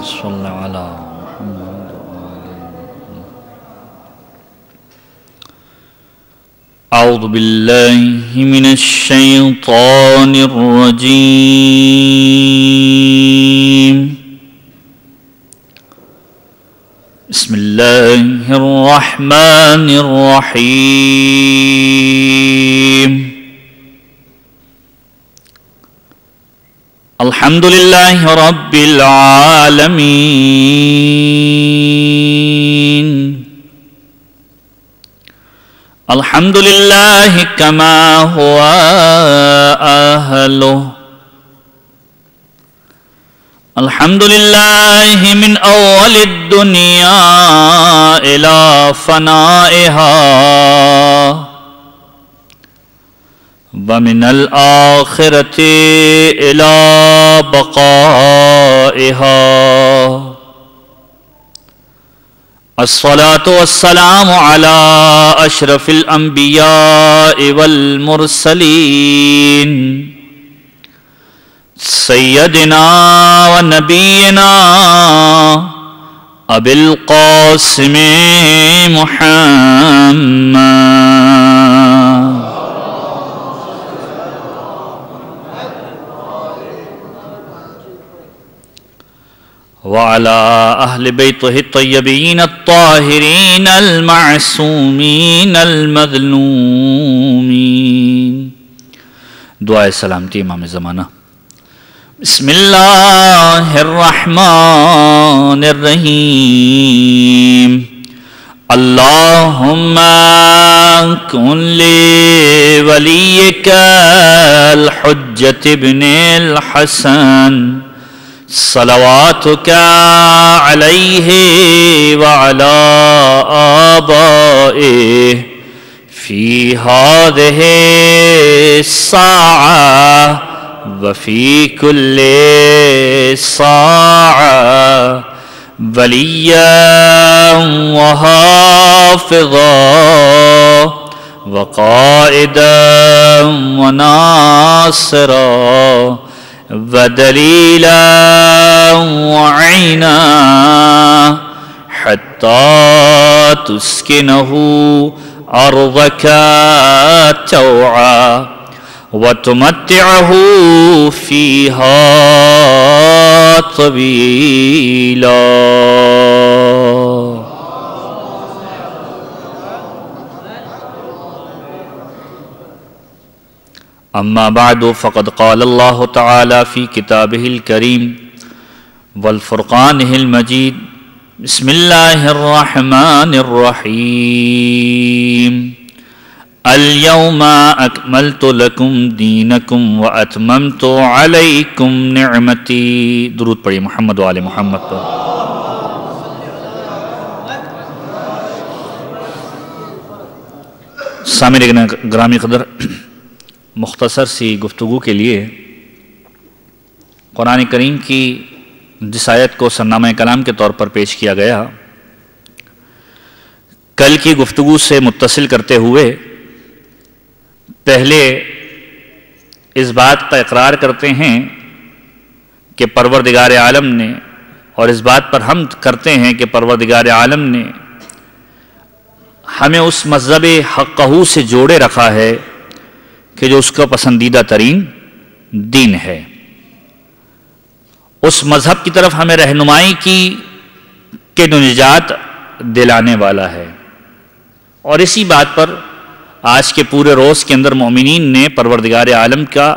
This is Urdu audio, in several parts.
صل علی محمد اعوذ باللہ من الشیطان الرجیم بسم اللہ الرحمن الرحیم الحمد للہ رب العالمین الحمد للہ کما ہوا اہلہ الحمد للہ من اول الدنیا الى فنائها ومن الآخرة إلى بقائها الصلاة والسلام على أشرف الأنبياء والمرسلين سيدنا ونبينا أبي القاسم محمد وعلى أهل بيته الطيبين الطاهرين المعصومين المظلومين دعائے سلامتی امام زمانہ بسم اللہ الرحمن الرحیم اللہم کن لولیک الحجة ابن الحسن صلواتك عليه وعلى آبائه في هذه الساعة وفي كل ساعة وليا وحافظا وقائدا وناصرا ودليلا وعينا حتى تسكنه أرضك توعا وتمتعه فيها طويلا اما بعد فقد قال الله تعالى في كتابه الكريم والفرقانه المجيد بسم الله الرحمن الرحيم اليوم أكملت لكم دينكم وأتممت عليكم نعمتي درود پڑھیے محمد و آل محمد پر سامعین گرامی قدر مختصر سی گفتگو کے لیے قرآن کریم کی جس آیت کو سرنامہ کلام کے طور پر پیش کیا گیا کل کی گفتگو سے متصل کرتے ہوئے پہلے اس بات کا اقرار کرتے ہیں کہ پروردگار عالم نے اور اس بات پر حمد کرتے ہیں کہ پروردگار عالم نے ہمیں اس مذہب حقہ سے جوڑے رکھا ہے کہ جو اس کا پسندیدہ ترین دین ہے اس مذہب کی طرف ہمیں رہنمائی کی کہ جو نجات دلانے والا ہے اور اسی بات پر آج کے پورے روز کے اندر مومنین نے پروردگار عالم کا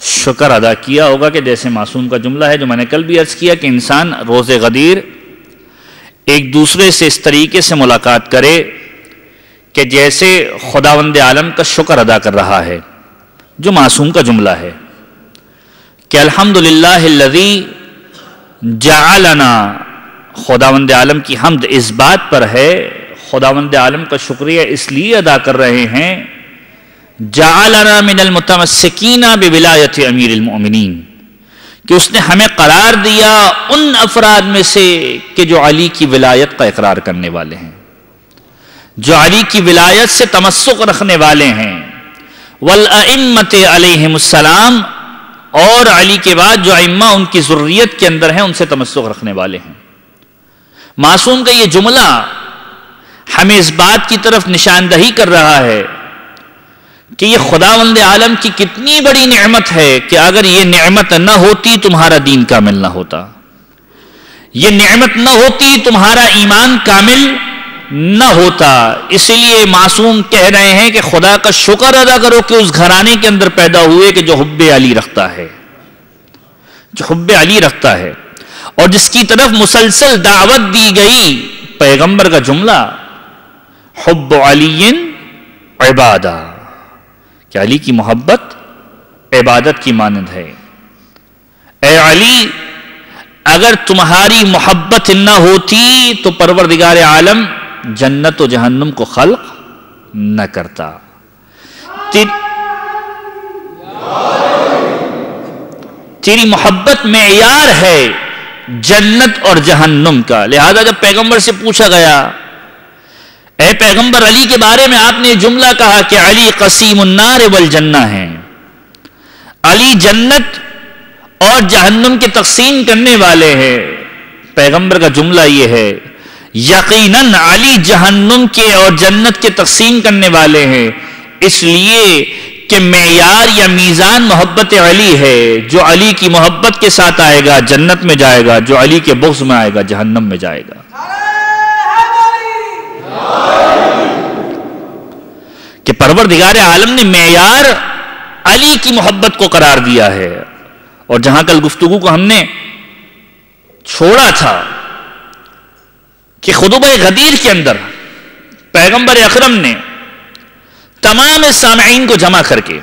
شکر ادا کیا ہوگا کہ جیسے معصوم کا جملہ ہے جو میں نے کل بھی عرض کیا کہ انسان روز غدیر ایک دوسرے سے اس طریقے سے ملاقات کرے کہ جیسے خداوند عالم کا شکر ادا کر رہا ہے جو معصوم کا جملہ ہے کہ الحمدللہ الذی جعلنا خداوند عالم کی حمد اس بات پر ہے خداوند عالم کا شکریہ اس لیے ادا کر رہے ہیں جعلنا من المتمسکین بولایت امیر المؤمنین کہ اس نے ہمیں قرار دیا ان افراد میں سے کہ جو علی کی ولایت کا اقرار کرنے والے ہیں جو علی کی ولایت سے تمسک رکھنے والے ہیں والائمۃ علیہم السلام اور علی کے بعد جو ائمہ ان کی ذریت کے اندر ہیں ان سے تمسک رکھنے والے ہیں۔ معصوم کا یہ جملہ ہمیں اس بات کی طرف نشاندہی کر رہا ہے کہ یہ خداوند عالم کی کتنی بڑی نعمت ہے کہ اگر یہ نعمت نہ ہوتی تمہارا دین کامل نہ ہوتا، یہ نعمت نہ ہوتی تمہارا ایمان کامل نہ ہوتا۔ اس لیے معصوم کہہ رہے ہیں کہ خدا کا شکر ادا کرو کہ اس گھرانے کے اندر پیدا ہوئے کہ جو حب علی رکھتا ہے، جو حب علی رکھتا ہے، اور جس کی طرف مسلسل دعوت دی گئی۔ پیغمبر کا جملہ حب علی عبادہ، کہ علی کی محبت عبادت کی مانند ہے۔ اے علی، اگر تمہاری محبت نہ ہوتی تو پروردگار عالم جنت و جہنم کو خلق نہ کرتا۔ تیری محبت معیار ہے جنت اور جہنم کا۔ لہذا جب پیغمبر سے پوچھا گیا اے پیغمبر علی کے بارے میں آپ نے جملہ کہا کہ علی قسیم النار والجنہ ہیں، علی جنت اور جہنم کے تقسیم کرنے والے ہیں۔ پیغمبر کا جملہ یہ ہے یقیناً علی جہنم کے اور جنت کے تقسیم کرنے والے ہیں، اس لیے کہ معیار یا میزان محبت علی ہے۔ جو علی کی محبت کے ساتھ آئے گا جنت میں جائے گا، جو علی کے بغض میں آئے گا جہنم میں جائے گا۔ کہ پروردگار عالم نے معیار علی کی محبت کو قرار دیا ہے۔ اور جہاں کل گفتگو کو ہم نے چھوڑا تھا کہ خطبہ غدیر کے اندر پیغمبر اکرم نے تمام سامعین کو جمع کر کے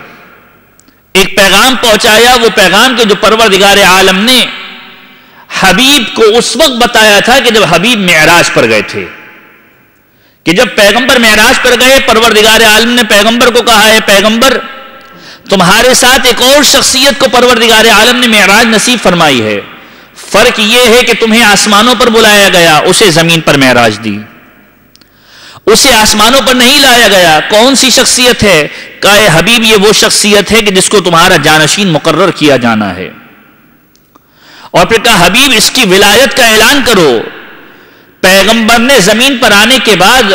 ایک پیغام پہنچایا، وہ پیغام کہ جو پروردگار عالم نے حبیب کو اس وقت بتایا تھا کہ جب حبیب معراج پر گئے تھے، کہ جب پیغمبر معراج پر گئے پروردگار عالم نے پیغمبر کو کہا ہے پیغمبر تمہارے ساتھ ایک اور شخصیت کو پروردگار عالم نے معراج نصیب فرمائی ہے، فرق یہ ہے کہ تمہیں آسمانوں پر بلایا گیا، اسے زمین پر معراج دی، اسے آسمانوں پر نہیں لایا گیا۔ کون سی شخصیت ہے؟ کہا اے حبیب یہ وہ شخصیت ہے کہ جس کو تمہارا جانشین مقرر کیا جانا ہے۔ اور پھر کہا حبیب اس کی ولایت کا اعلان کرو۔ پیغمبر نے زمین پر آنے کے بعد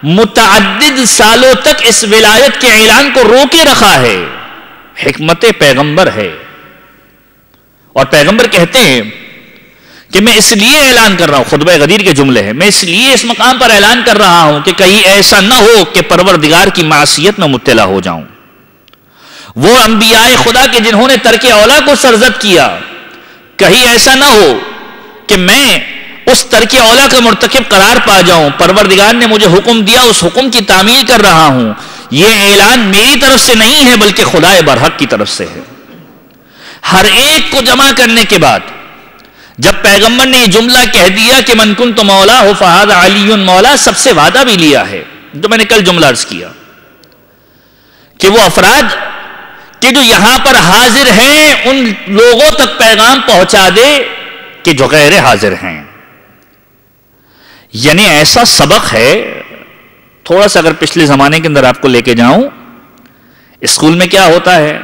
متعدد سالوں تک اس ولایت کے اعلان کو روکے رکھا ہے، حکمت پیغمبر ہے۔ اور پیغمبر کہتے ہیں کہ میں اس لیے اعلان کر رہا ہوں، خطبہ غدیر کے جملے ہیں، میں اس لیے اس مقام پر اعلان کر رہا ہوں کہ کہیں ایسا نہ ہو کہ پروردگار کی معصیت میں مبتلا ہو جاؤں۔ وہ انبیاء خدا کے جنہوں نے ترک اولا کو سرزد کیا، کہیں ایسا نہ ہو کہ میں اس ترک اولا کا مرتکب قرار پا جاؤں۔ پروردگار نے مجھے حکم دیا، اس حکم کی تعمیل کر رہا ہوں۔ یہ اعلان میری طرف سے نہیں ہے بلکہ خدا برحق کی طرف سے ہے۔ ہر ایک کو جمع کرنے کے بعد جب پیغمبر نے یہ جملہ کہہ دیا کہ من کنت مولا ہو فہذا علی مولا، سب سے وعدہ بھی لیا ہے جو میں نے کل جملہ عرض کیا کہ وہ افراد کہ جو یہاں پر حاضر ہیں ان لوگوں تک پیغام پہنچا دے کہ جو غیر حاضر ہیں۔ یعنی ایسا سبق ہے، تھوڑا سا اگر پچھلے زمانے کے اندر آپ کو لے کے جاؤں، اسکول میں کیا ہوتا ہے،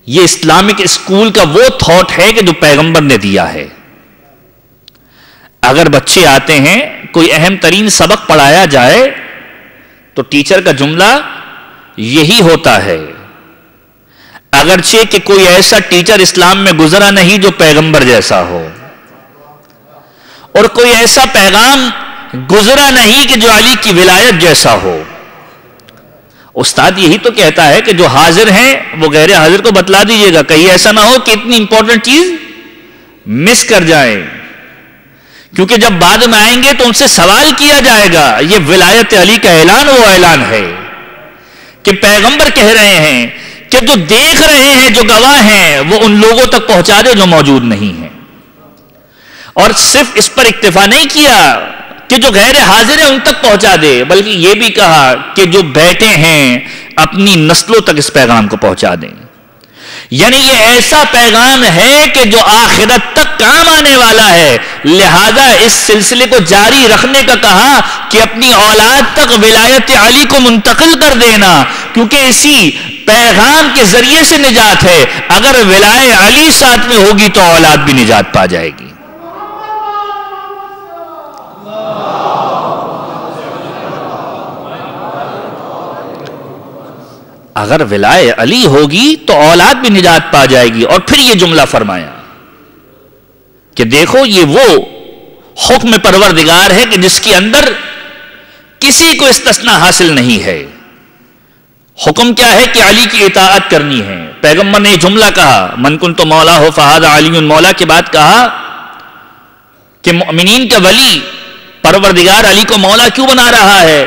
یہ اسلامک اسکول کا وہ تھاٹ ہے کہ جو پیغمبر نے دیا ہے۔ اگر بچے آتے ہیں کوئی اہم ترین سبق پڑھایا جائے تو ٹیچر کا جملہ یہی ہوتا ہے، اگرچہ کہ کوئی ایسا ٹیچر اسلام میں گزرا نہیں جو پیغمبر جیسا ہو، اور کوئی ایسا پیغام گزرا نہیں کہ جو علی کی ولایت جیسا ہو۔ استاد یہی تو کہتا ہے کہ جو حاضر ہیں وہ غیر حاضر کو بتلا دیجئے گا، کہیں ایسا نہ ہو کہ اتنی امپورٹنٹ چیز مس کر جائیں، کیونکہ جب بعد میں آئیں گے تو ان سے سوال کیا جائے گا۔ یہ ولایت علی کا اعلان وہ اعلان ہے کہ پیغمبر کہہ رہے ہیں کہ جو دیکھ رہے ہیں، جو گواہ ہیں، وہ ان لوگوں تک پہنچا دے جو موجود نہیں ہیں۔ اور صرف اس پر اکتفا نہیں کیا کہ جو غیر حاضر ہیں ان تک پہنچا دے، بلکہ یہ بھی کہا کہ جو بیٹھے ہیں اپنی نسلوں تک اس پیغام کو پہنچا دیں۔ یعنی یہ ایسا پیغام ہے کہ جو آخرت تک کام آنے والا ہے، لہذا اس سلسلے کو جاری رکھنے کا کہا کہ اپنی اولاد تک ولایت علی کو منتقل کر دینا، کیونکہ اسی پیغام کے ذریعے سے نجات ہے۔ اگر ولایت علی ساتھ میں ہوگی تو اولاد بھی نجات پا جائے گی۔ اگر ولایت علی ہوگی تو اولاد بھی نجات پا جائے گی۔ اور پھر یہ جملہ فرمایا کہ دیکھو یہ وہ حکم پروردگار ہے کہ جس کے اندر کسی کو استثناء حاصل نہیں ہے۔ حکم کیا ہے کہ علی کی اطاعت کرنی ہے۔ پیغمبر نے یہ جملہ کہا، من کنت مولا ہو فہذا علی مولا، کے بعد کہا کہ مومنین کا ولی پروردگار علی کو مولا کیوں بنا رہا ہے؟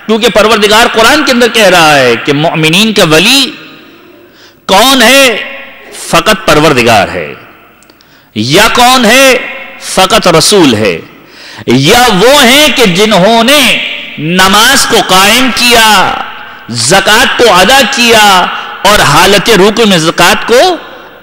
کیونکہ پروردگار قرآن کے اندر کہہ رہا ہے کہ مومنین کا ولی کون ہے؟ فقط پروردگار ہے، یا کون ہے؟ فقط رسول ہے، یا وہ ہیں کہ جنہوں نے نماز کو قائم کیا، زکوٰۃ کو ادا کیا اور حالت رکوع میں زکوٰۃ کو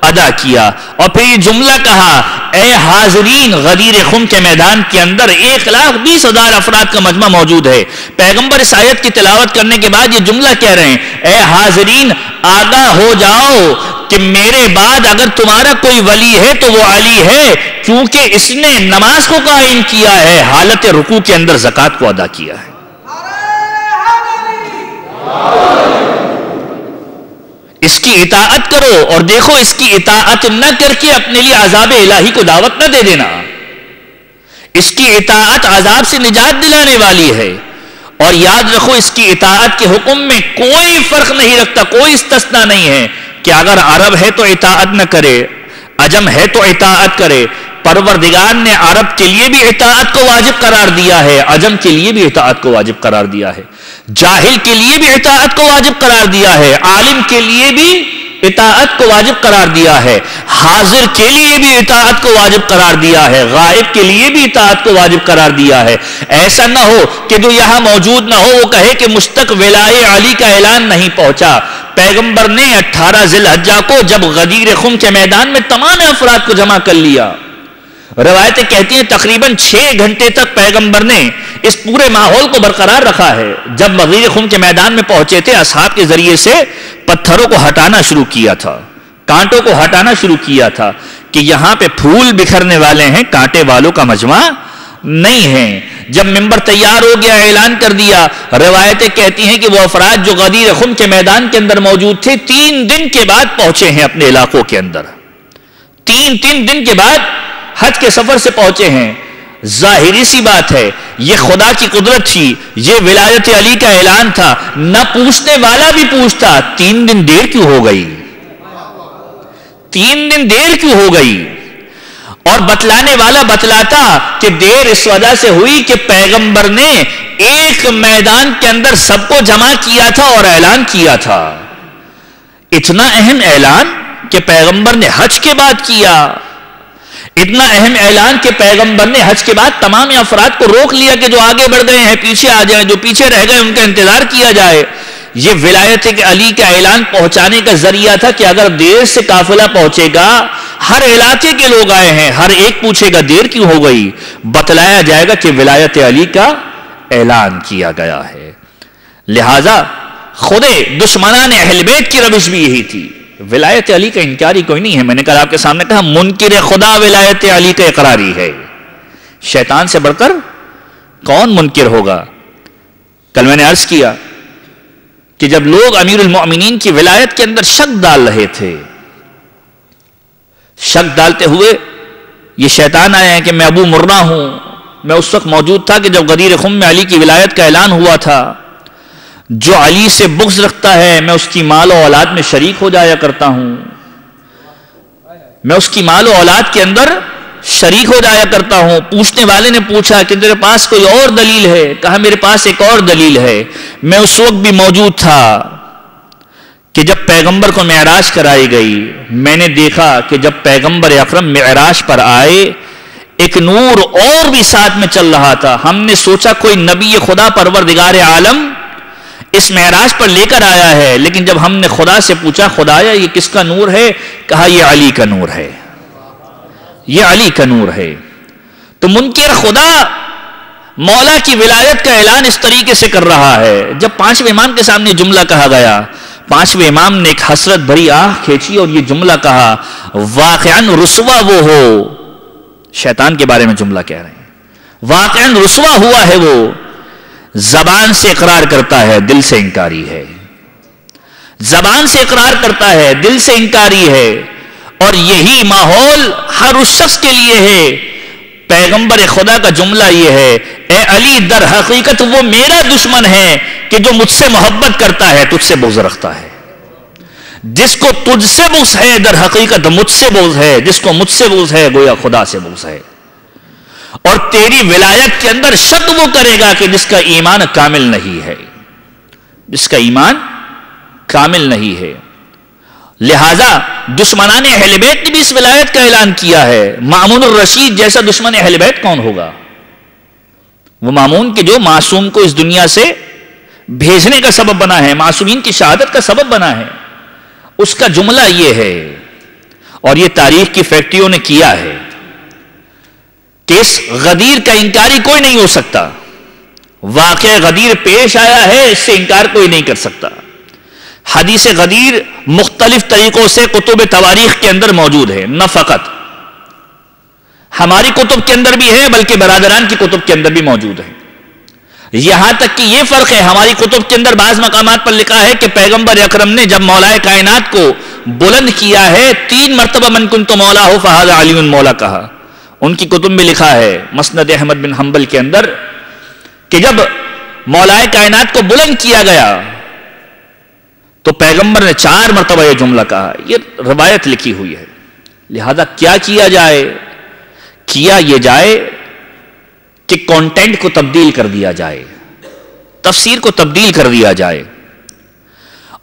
ادا کیا۔ اور پھر یہ جملہ کہا، اے حاضرین، غدیر خم کے میدان کے اندر 1,20,000 افراد کا مجمع موجود ہے۔ پیغمبر اس آیت کی تلاوت کرنے کے بعد یہ جملہ کہہ رہے ہیں، اے حاضرین آگاہ ہو جاؤ کہ میرے بعد اگر تمہارا کوئی ولی ہے تو وہ علی ہے، کیونکہ اس نے نماز کو قائم کیا ہے، حالت رکوع کے اندر زکوٰۃ کو ادا کیا ہے۔ اس کی اطاعت کرو، اور دیکھو اس کی اطاعت نہ کر کے اپنے لیے عذاب الہی کو دعوت نہ دے دینا۔ اس کی اطاعت عذاب سے نجات دلانے والی ہے، اور یاد رکھو اس کی اطاعت کے حکم میں کوئی فرق نہیں رکھتا، کوئی استثناء نہیں ہے کہ اگر عرب ہے تو اطاعت نہ کرے، عجم ہے تو اطاعت کرے۔ پروردگار نے عرب کے لیے بھی اطاعت کو واجب قرار دیا ہے، عجم کے لیے بھی اطاعت کو واجب قرار دیا ہے، جاہل کے لیے بھی اطاعت کو واجب قرار دیا ہے، عالم کے لیے بھی اطاعت کو واجب قرار دیا ہے، حاضر کے لیے بھی اطاعت کو واجب قرار دیا ہے، غائب کے لیے بھی اطاعت کو واجب قرار دیا ہے۔ ایسا نہ ہو کہ جو یہاں موجود نہ ہو وہ کہے کہ مجھ تک ولایت علی کا اعلان نہیں پہنچا۔ پیغمبر نے 18 ذی الحجہ کو جب غدیر خم کے میدان میں تمام افراد کو جمع کر لیا، روایتیں کہتی ہیں تقریباً 6 گھنٹے تک پیغمبر نے اس پورے ماحول کو برقرار رکھا ہے۔ جب غدیر خم کے میدان میں پہنچے تھے، اصحاب کے ذریعے سے پتھروں کو ہٹانا شروع کیا تھا، کانٹوں کو ہٹانا شروع کیا تھا کہ یہاں پہ پھول بکھرنے والے ہیں، کانٹے والوں کا مجمع نہیں ہے۔ جب منبر تیار ہو گیا، اعلان کر دیا، روایتیں کہتی ہیں کہ وہ افراد جو غدیر خم کے میدان کے اندر موجود تھے 3 دن کے بعد پہنچے ہیں اپنے علاقوں کے اندر، 3 دن کے بعد حج کے سفر سے پہنچے ہیں۔ ظاہری سی بات ہے، یہ خدا کی قدرت تھی، یہ ولایت علی کا اعلان تھا، نہ پوچھنے والا بھی پوچھتا 3 دن دیر کیوں ہو گئی، 3 دن دیر کیوں ہو گئی، اور بتلانے والا بتلاتا کہ دیر اس وجہ سے ہوئی کہ پیغمبر نے ایک میدان کے اندر سب کو جمع کیا تھا اور اعلان کیا تھا۔ اتنا اہم اعلان کہ پیغمبر نے حج کے بعد کیا، اتنا اہم اعلان کہ پیغمبر نے حج کے بعد تمام افراد کو روک لیا کہ جو آگے بڑھ گئے ہیں پیچھے آ جائیں، جو پیچھے رہ گئے ان کا انتظار کیا جائے۔ یہ ولایت علی کا اعلان پہنچانے کا ذریعہ تھا کہ اگر دیر سے قافلہ پہنچے گا، ہر علاقے کے لوگ آئے ہیں، ہر ایک پوچھے گا دیر کیوں ہو گئی، بتلایا جائے گا کہ ولایت علی کا اعلان کیا گیا ہے۔ لہذا خود دشمنان اہل بیت کی روش بھی یہی تھی، ولایت علی کا انکاری کوئی نہیں ہے۔ میں نے کل آپ کے سامنے کہا منکر خدا ولایت علی کا اقراری ہے، شیطان سے بڑھ کر کون منکر ہوگا۔ کل میں نے عرض کیا کہ جب لوگ امیر المؤمنین کی ولایت کے اندر شک ڈال رہے تھے، شک ڈالتے ہوئے یہ شیطان آئے ہیں کہ میں ابو مرہ ہوں، میں اس وقت موجود تھا کہ جب غدیر خم میں علی کی ولایت کا اعلان ہوا تھا، جو علی سے بغض رکھتا ہے میں اس کی مال و اولاد میں شریک ہو جایا کرتا ہوں، میں اس کی مال و اولاد کے اندر شریک ہو جایا کرتا ہوں۔ پوچھنے والے نے پوچھا کہ تیرے پاس کوئی اور دلیل ہے؟ کہا میرے پاس ایک اور دلیل ہے، میں اس وقت بھی موجود تھا کہ جب پیغمبر کو معراج کرائی گئی، میں نے دیکھا کہ جب پیغمبر اکرم معراج پر آئے ایک نور اور بھی ساتھ میں چل رہا تھا، ہم نے سوچا کوئی نبی خدا پروردگار عالم اس معراج پر لے کر آیا ہے، لیکن جب ہم نے خدا سے پوچھا خدایا یہ کس کا نور ہے، کہا یہ علی کا نور ہے، یہ علی کا نور ہے۔ تو منکر خدا مولا کی ولایت کا اعلان اس طریقے سے کر رہا ہے۔ جب پانچویں امام کے سامنے جملہ کہا گیا، پانچویں امام نے ایک حسرت بھری آہ کھینچی اور یہ جملہ کہا، واقعاً رسوا وہ ہو، شیطان کے بارے میں جملہ کہہ رہے ہیں، واقعاً رسوا ہوا ہے وہ، زبان سے اقرار کرتا ہے دل سے انکاری ہے، زبان سے اقرار کرتا ہے دل سے انکاری ہے۔ اور یہی ماحول ہر اس شخص کے لیے ہے۔ پیغمبر خدا کا جملہ یہ ہے، اے علی در حقیقت وہ میرا دشمن ہے کہ جو مجھ سے محبت کرتا ہے تجھ سے بغض رکھتا ہے۔ جس کو تجھ سے بغض ہے در حقیقت مجھ سے بغض ہے، جس کو مجھ سے بغض ہے گویا خدا سے بغض ہے۔ اور تیری ولایت کے اندر شک وہ کرے گا کہ جس کا ایمان کامل نہیں ہے، جس کا ایمان کامل نہیں ہے۔ لہذا دشمنان اہل بیت نے بھی اس ولایت کا اعلان کیا ہے۔ مامون الرشید جیسا دشمن اہل بیت کون ہوگا؟ وہ مامون کے جو معصوم کو اس دنیا سے بھیجنے کا سبب بنا ہے، معصومین کی شہادت کا سبب بنا ہے، اس کا جملہ یہ ہے۔ اور یہ تاریخ کی فیکٹریوں نے کیا ہے کہ اس غدیر کا انکاری کوئی نہیں ہو سکتا۔ واقعہ غدیر پیش آیا ہے، اس سے انکار کوئی نہیں کر سکتا۔ حدیث غدیر مختلف طریقوں سے کتب تواریخ کے اندر موجود ہے، نہ فقط ہماری کتب کے اندر بھی ہے بلکہ برادران کی کتب کے اندر بھی موجود ہے۔ یہاں تک کہ یہ فرق ہے، ہماری کتب کے اندر بعض مقامات پر لکھا ہے کہ پیغمبر اکرم نے جب مولا کائنات کو بلند کیا ہے 3 مرتبہ من کنت مولا ہو فہذا علی مولا کہا۔ ان کی کتب میں لکھا ہے مسند احمد بن حنبل کے اندر کہ جب مولا کائنات کو بلند کیا گیا تو پیغمبر نے 4 مرتبہ یہ جملہ کہا۔ یہ روایت لکھی ہوئی ہے۔ لہذا کیا کیا جائے؟ کیا یہ جائے کہ کانٹینٹ کو تبدیل کر دیا جائے، تفسیر کو تبدیل کر دیا جائے۔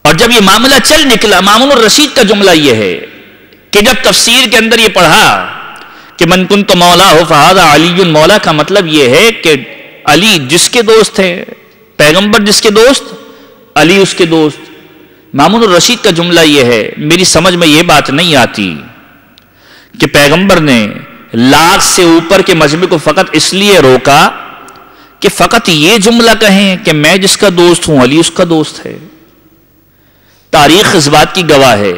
اور جب یہ معاملہ چل نکلا، مامون الرشید کا جملہ یہ ہے کہ جب تفسیر کے اندر یہ پڑھا کہ من کنت مولا ہو فہذا علی مولا کا مطلب یہ ہے کہ علی جس کے دوست ہیں، پیغمبر جس کے دوست، علی اس کے دوست۔ مامون الرشید کا جملہ یہ ہے، میری سمجھ میں یہ بات نہیں آتی کہ پیغمبر نے لاکھ سے اوپر کے مجمع کو فقط اس لیے روکا کہ فقط یہ جملہ کہیں کہ میں جس کا دوست ہوں علی اس کا دوست ہے۔ تاریخ اس بات کی گواہ ہے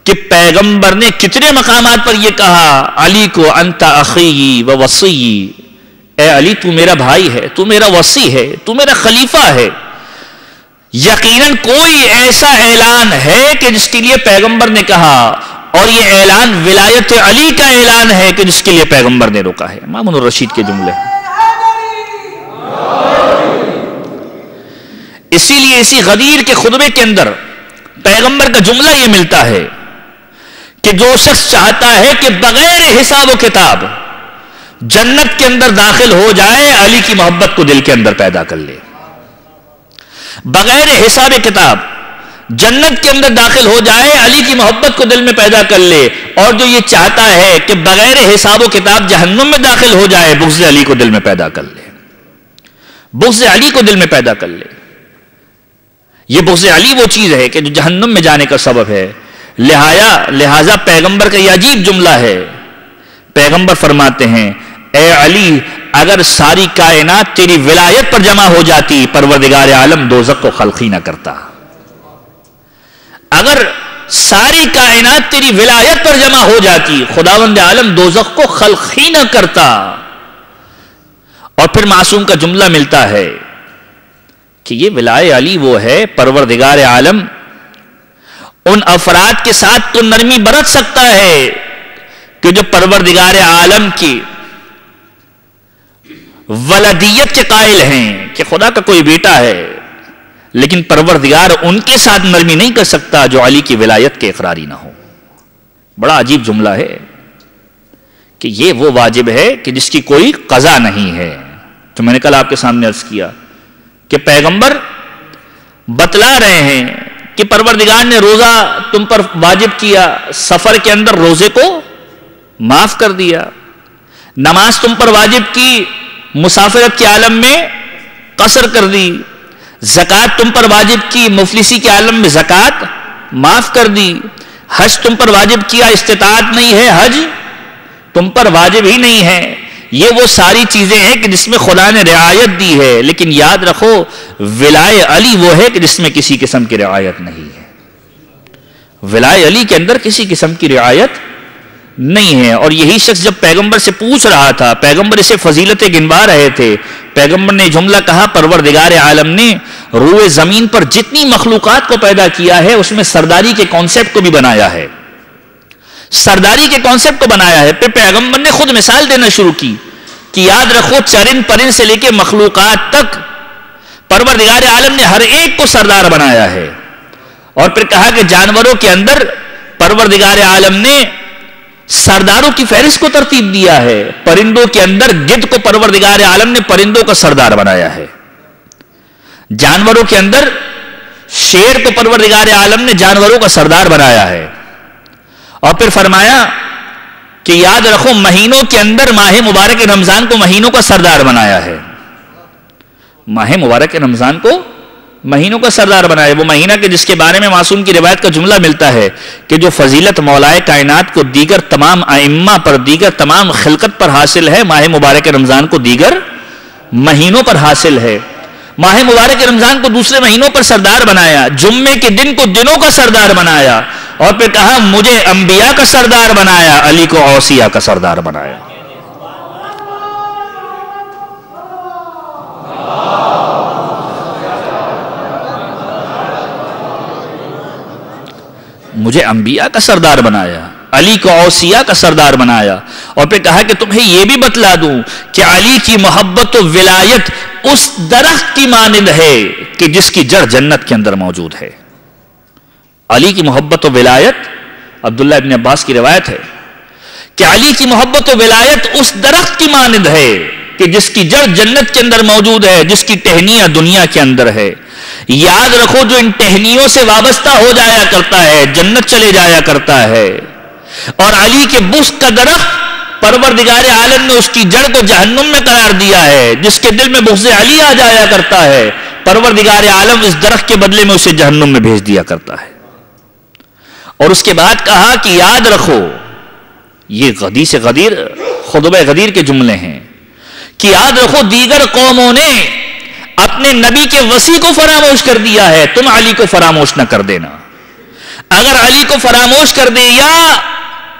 کہ پیغمبر نے کتنے مقامات پر یہ کہا علی کو، انت اخی و وصی، اے علی تو میرا بھائی ہے، تو میرا وصی ہے، تو میرا خلیفہ ہے۔ یقیناً کوئی ایسا اعلان ہے کہ جس کے لیے پیغمبر نے کہا، اور یہ اعلان ولایت علی کا اعلان ہے کہ جس کے لیے پیغمبر نے روکا ہے۔ مامون الرشید کے جملے۔ اسی لیے اسی غدیر کے خطبے کے اندر پیغمبر کا جملہ یہ ملتا ہے کہ جو شخص چاہتا ہے کہ بغیر حساب و کتاب جنت کے اندر داخل ہو جائے، علی کی محبت کو دل کے اندر پیدا کر لے۔ بغیر حساب کتاب جنت کے اندر داخل ہو جائے، علی کی محبت کو دل میں پیدا کر لے۔ اور جو یہ چاہتا ہے کہ بغیر حساب و کتاب جہنم میں داخل ہو جائے، بغض علی کو دل میں پیدا کر لے، بغض علی کو دل میں پیدا کر لے۔ یہ بغض علی وہ چیز ہے کہ جو جہنم میں جانے کا سبب ہے۔ لہذا پیغمبر کا یہ عجیب جملہ ہے، پیغمبر فرماتے ہیں اے علی اگر ساری کائنات تیری ولایت پر جمع ہو جاتی، پروردگار عالم دوزخ کو خلق ہی نہ کرتا۔ اگر ساری کائنات تیری ولایت پر جمع ہو جاتی، خداوند عالم دوزخ کو خلق ہی نہ کرتا۔ اور پھر معصوم کا جملہ ملتا ہے کہ یہ ولایت علی وہ ہے، پروردگار عالم ان افراد کے ساتھ تو نرمی برت سکتا ہے کہ جو پروردگار عالم کی ولدیت کے قائل ہیں کہ خدا کا کوئی بیٹا ہے، لیکن پروردگار ان کے ساتھ نرمی نہیں کر سکتا جو علی کی ولایت کے اقراری نہ ہو۔ بڑا عجیب جملہ ہے کہ یہ وہ واجب ہے کہ جس کی کوئی قضا نہیں ہے۔ تو میں نے کل آپ کے سامنے عرض کیا کہ پیغمبر بتلا رہے ہیں کہ پروردگار نے روزہ تم پر واجب کیا، سفر کے اندر روزے کو معاف کر دیا، نماز تم پر واجب کی، مسافرت کے عالم میں قصر کر دی، زکوٰۃ تم پر واجب کی، مفلسی کے عالم میں زکوٰۃ معاف کر دی، حج تم پر واجب کیا، استطاعت نہیں ہے، حج تم پر واجب ہی نہیں ہے. یہ وہ ساری چیزیں ہیں کہ جس میں خدا نے رعایت دی ہے، لیکن یاد رکھو ولائے علی وہ ہے کہ جس میں کسی قسم کی رعایت نہیں ہے. ولائے علی کے اندر کسی قسم کی رعایت نہیں ہے. اور یہی شخص جب پیغمبر سے پوچھ رہا تھا، پیغمبر اسے فضیلتیں گنوا رہے تھے، پیغمبر نے جملہ کہا پروردگار عالم نے روئے زمین پر جتنی مخلوقات کو پیدا کیا ہے اس میں سرداری کے کانسیپٹ کو بھی بنایا ہے، سرداری کے کانسیپٹ کو بنایا ہے. پھر پیغمبر نے خود مثال دینا شروع کی کہ یاد رکھو چرند پرند سے لے کے مخلوقات تک پروردگار عالم نے ہر ایک کو سردار بنایا ہے. اور پھر کہا کہ جانوروں کے اندر پروردگار عالم نے سرداروں کی فہرست کو ترتیب دیا ہے. پرندوں کے اندر گدھ کو پروردگار عالم نے پرندوں کا سردار بنایا ہے. جانوروں کے اندر شیر کو پروردگار عالم نے جانوروں کا سردار بنایا ہے. اور پھر فرمایا کہ یاد رکھو مہینوں کے اندر ماہ مبارک رمضان کو مہینوں کا سردار بنایا ہے. ماہ مبارک رمضان کو مہینوں کا سردار بنایا. وہ مہینہ کہ جس کے بارے میں معصوم کی روایت کا جملہ ملتا ہے کہ جو فضیلت مولائے کائنات کو دیگر تمام ائمہ پر، دیگر تمام خلقت پر حاصل ہے، ماہ مبارک رمضان کو دیگر مہینوں پر حاصل ہے. ماہ مبارک رمضان کو دوسرے مہینوں پر سردار بنایا، جمعے کے دن کو دنوں کا سردار بنایا. اور پھر کہا مجھے انبیاء کا سردار بنایا، علی کو اوصیاء کا سردار بنایا. مجھے انبیاء کا سردار بنایا، علی کو اوصیاء کا سردار بنایا. اور پھر کہا کہ تمہیں یہ بھی بتلا دوں کہ علی کی محبت و ولایت اس درخت کی مانند ہے کہ جس کی جڑ جنت کے اندر موجود ہے. علی کی محبت و ولایت، عبداللہ ابن عباس کی روایت ہے کہ علی کی محبت و ولایت اس درخت کی مانند ہے کہ جس کی جڑ جنت کے اندر موجود ہے، جس کی ٹہنیاں دنیا کے اندر ہے. یاد رکھو جو ان ٹہنیوں سے وابستہ ہو جایا کرتا ہے جنت چلے جایا کرتا ہے. اور علی کے بست کا درخت پروردگار عالم نے اس کی جڑ کو جہنم میں قرار دیا ہے. جس کے دل میں بغض علی آ جایا کرتا ہے پروردگار عالم اس درخت کے بدلے میں اسے جہنم میں بھیج دیا کرتا ہے. اور اس کے بعد کہا کہ یاد رکھو، یہ حدیث غدیر، خطبہ غدیر کے جملے ہیں کہ یاد رکھو دیگر قوموں نے اپنے نبی کے وصی کو فراموش کر دیا ہے، تم علی کو فراموش نہ کر دینا. اگر علی کو فراموش کر دیا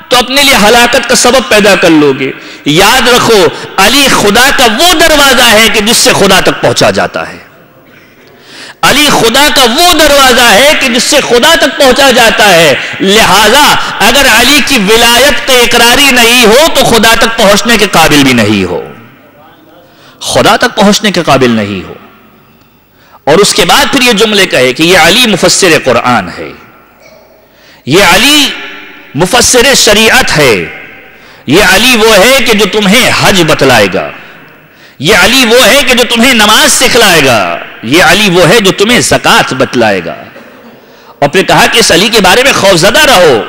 تو اپنے لیے ہلاکت کا سبب پیدا کر لو گے. یاد رکھو علی خدا کا وہ دروازہ ہے کہ جس سے خدا تک پہنچا جاتا ہے. علی خدا کا وہ دروازہ ہے کہ جس سے خدا تک پہنچا جاتا ہے. لہذا اگر علی کی ولایت کا اقراری نہیں ہو تو خدا تک پہنچنے کے قابل بھی نہیں ہو، خدا تک پہنچنے کے قابل نہیں ہو. اور اس کے بعد پھر یہ جملے کہے کہ یہ علی مفسر قرآن ہے، یہ علی مفسر شریعت ہے، یہ علی وہ ہے کہ جو تمہیں حج بتلائے گا، یہ علی وہ ہے کہ جو تمہیں نماز سکھلائے گا، یہ علی وہ ہے جو تمہیں زکوٰۃ بتلائے گا. اور پھر کہا کہ اس علی کے بارے میں خوفزدہ رہو.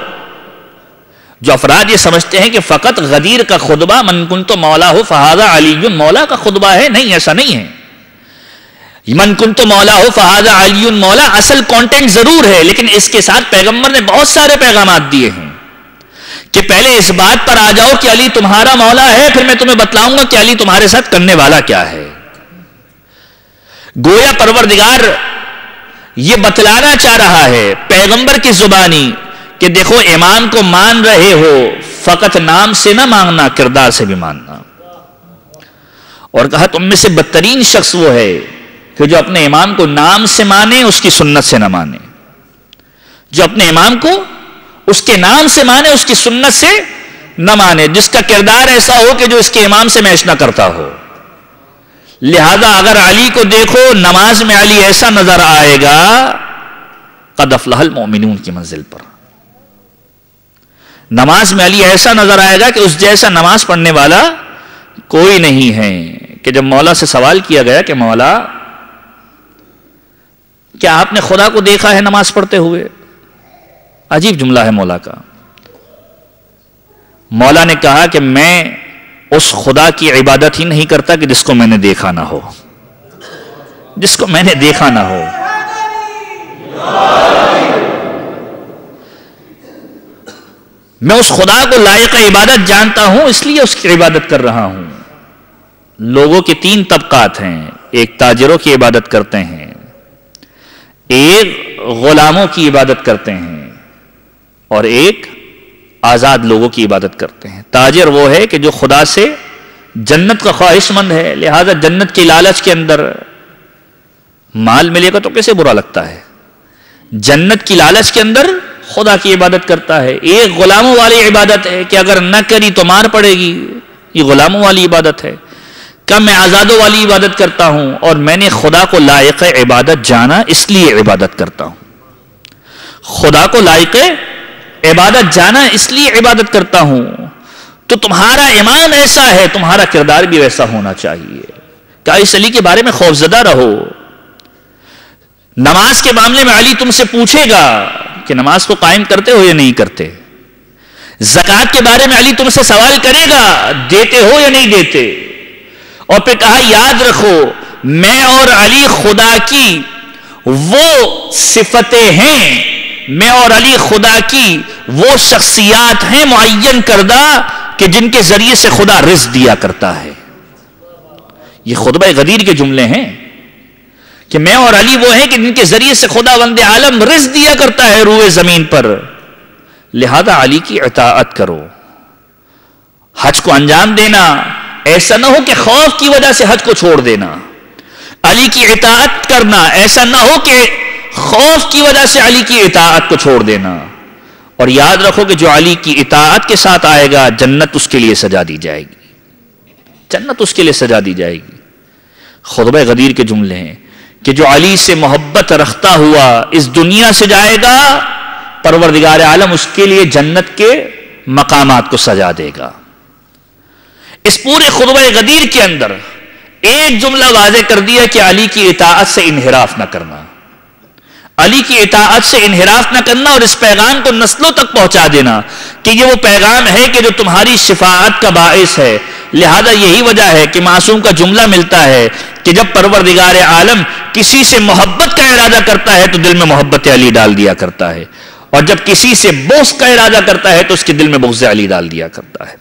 جو افراد یہ سمجھتے ہیں کہ فقط غدیر کا خطبہ من کنت مولا ہو فہذا علی مولا کا خطبہ ہے، نہیں، ایسا نہیں ہے. من کنت مولا ہو فہذا علی مولا اصل کانٹینٹ ضرور ہے، لیکن اس کے ساتھ پیغمبر نے بہت سارے پیغامات دیے ہیں کہ پہلے اس بات پر آ جاؤ کہ علی تمہارا مولا ہے، پھر میں تمہیں بتلاؤں گا کہ علی تمہارے ساتھ کرنے والا کیا ہے. گویا پروردگار یہ بتلانا چاہ رہا ہے پیغمبر کی زبانی کہ دیکھو امام کو مان رہے ہو، فقط نام سے نہ مانگنا، کردار سے بھی ماننا. اور کہا تم میں سے بدترین شخص وہ ہے کہ جو اپنے امام کو نام سے مانے، اس کی سنت سے نہ مانے. جو اپنے امام کو اس کے نام سے مانے، اس کی سنت سے نہ مانے، جس کا کردار ایسا ہو کہ جو اس کے امام سے میچ نہ کرتا ہو. لہذا اگر علی کو دیکھو نماز میں علی ایسا نظر آئے گا قد افلح المؤمنون کی منزل پر، نماز میں علی ایسا نظر آئے گا کہ اس جیسا نماز پڑھنے والا کوئی نہیں ہے. کہ جب مولا سے سوال کیا گیا کہ مولا کیا آپ نے خدا کو دیکھا ہے نماز پڑھتے ہوئے؟ عجیب جملہ ہے مولا کا. مولا نے کہا کہ میں اس خدا کی عبادت ہی نہیں کرتا کہ جس کو میں نے دیکھا نہ ہو. جس کو میں نے دیکھا نہ ہو. میں اس خدا کو لائق عبادت جانتا ہوں، اس لیے اس کی عبادت کر رہا ہوں. لوگوں کے 3 طبقات ہیں. ایک تاجروں کی عبادت کرتے ہیں، ایک غلاموں کی عبادت کرتے ہیں، اور ایک آزاد لوگوں کی عبادت کرتے ہیں. تاجر وہ ہے کہ جو خدا سے جنت کا خواہش مند ہے، لہذا جنت کی لالچ کے اندر مال ملے گا تو کیسے برا لگتا ہے. جنت کی لالچ کے اندر خدا کی عبادت کرتا ہے. ایک غلاموں والی عبادت ہے کہ اگر نہ کری تو مار پڑے گی، یہ غلاموں والی عبادت ہے. کہ میں آزادوں والی عبادت کرتا ہوں اور میں نے خدا کو لائق عبادت جانا اس لیے عبادت کرتا ہوں. خدا کو لائق عبادت جانا اس لیے عبادت کرتا ہوں. تو تمہارا ایمان ایسا ہے، تمہارا کردار بھی ویسا ہونا چاہیے. قائس علی کے بارے میں خوفزدہ رہو. نماز کے معاملے میں علی تم سے پوچھے گا کہ نماز کو قائم کرتے ہو یا نہیں کرتے. زکوٰۃ کے بارے میں علی تم سے سوال کرے گا دیتے ہو یا نہیں دیتے. اور پھر کہا یاد رکھو میں اور علی خدا کی وہ صفتیں ہیں، میں اور علی خدا کی وہ شخصیات ہیں معین کردہ کہ جن کے ذریعے سے خدا رزق دیا کرتا ہے. یہ خطبہ غدیر کے جملے ہیں کہ میں اور علی وہ ہیں کہ جن کے ذریعے سے خدا وند عالم رزق دیا کرتا ہے روئے زمین پر. لہذا علی کی اطاعت کرو. حج کو انجام دینا ایسا نہ ہو کہ خوف کی وجہ سے حج کو چھوڑ دینا. علی کی اطاعت کرنا ایسا نہ ہو کہ خوف کی وجہ سے علی کی اطاعت کو چھوڑ دینا. اور یاد رکھو کہ جو علی کی اطاعت کے ساتھ آئے گا جنت اس کے لیے سجا دی جائے گی. جنت اس کے لیے سجا دی جائے گی. خطبہ غدیر کے جملے ہیں کہ جو علی سے محبت رکھتا ہوا اس دنیا سے جائے گا، پروردگار عالم اس کے لیے جنت کے مقامات کو سجا دے گا. اس پورے خطبہ غدیر کے اندر ایک جملہ واضح کر دیا کہ علی کی اطاعت سے انحراف نہ کرنا. علی کی اطاعت سے انحراف نہ کرنا اور اس پیغام کو نسلوں تک پہنچا دینا کہ یہ وہ پیغام ہے کہ جو تمہاری شفاعت کا باعث ہے. لہذا یہی وجہ ہے کہ معصوم کا جملہ ملتا ہے کہ جب پروردگار عالم کسی سے محبت کا ارادہ کرتا ہے تو دل میں محبت علی ڈال دیا کرتا ہے، اور جب کسی سے بغض کا ارادہ کرتا ہے تو اس کے دل میں بغض علی ڈال دیا کرتا ہے.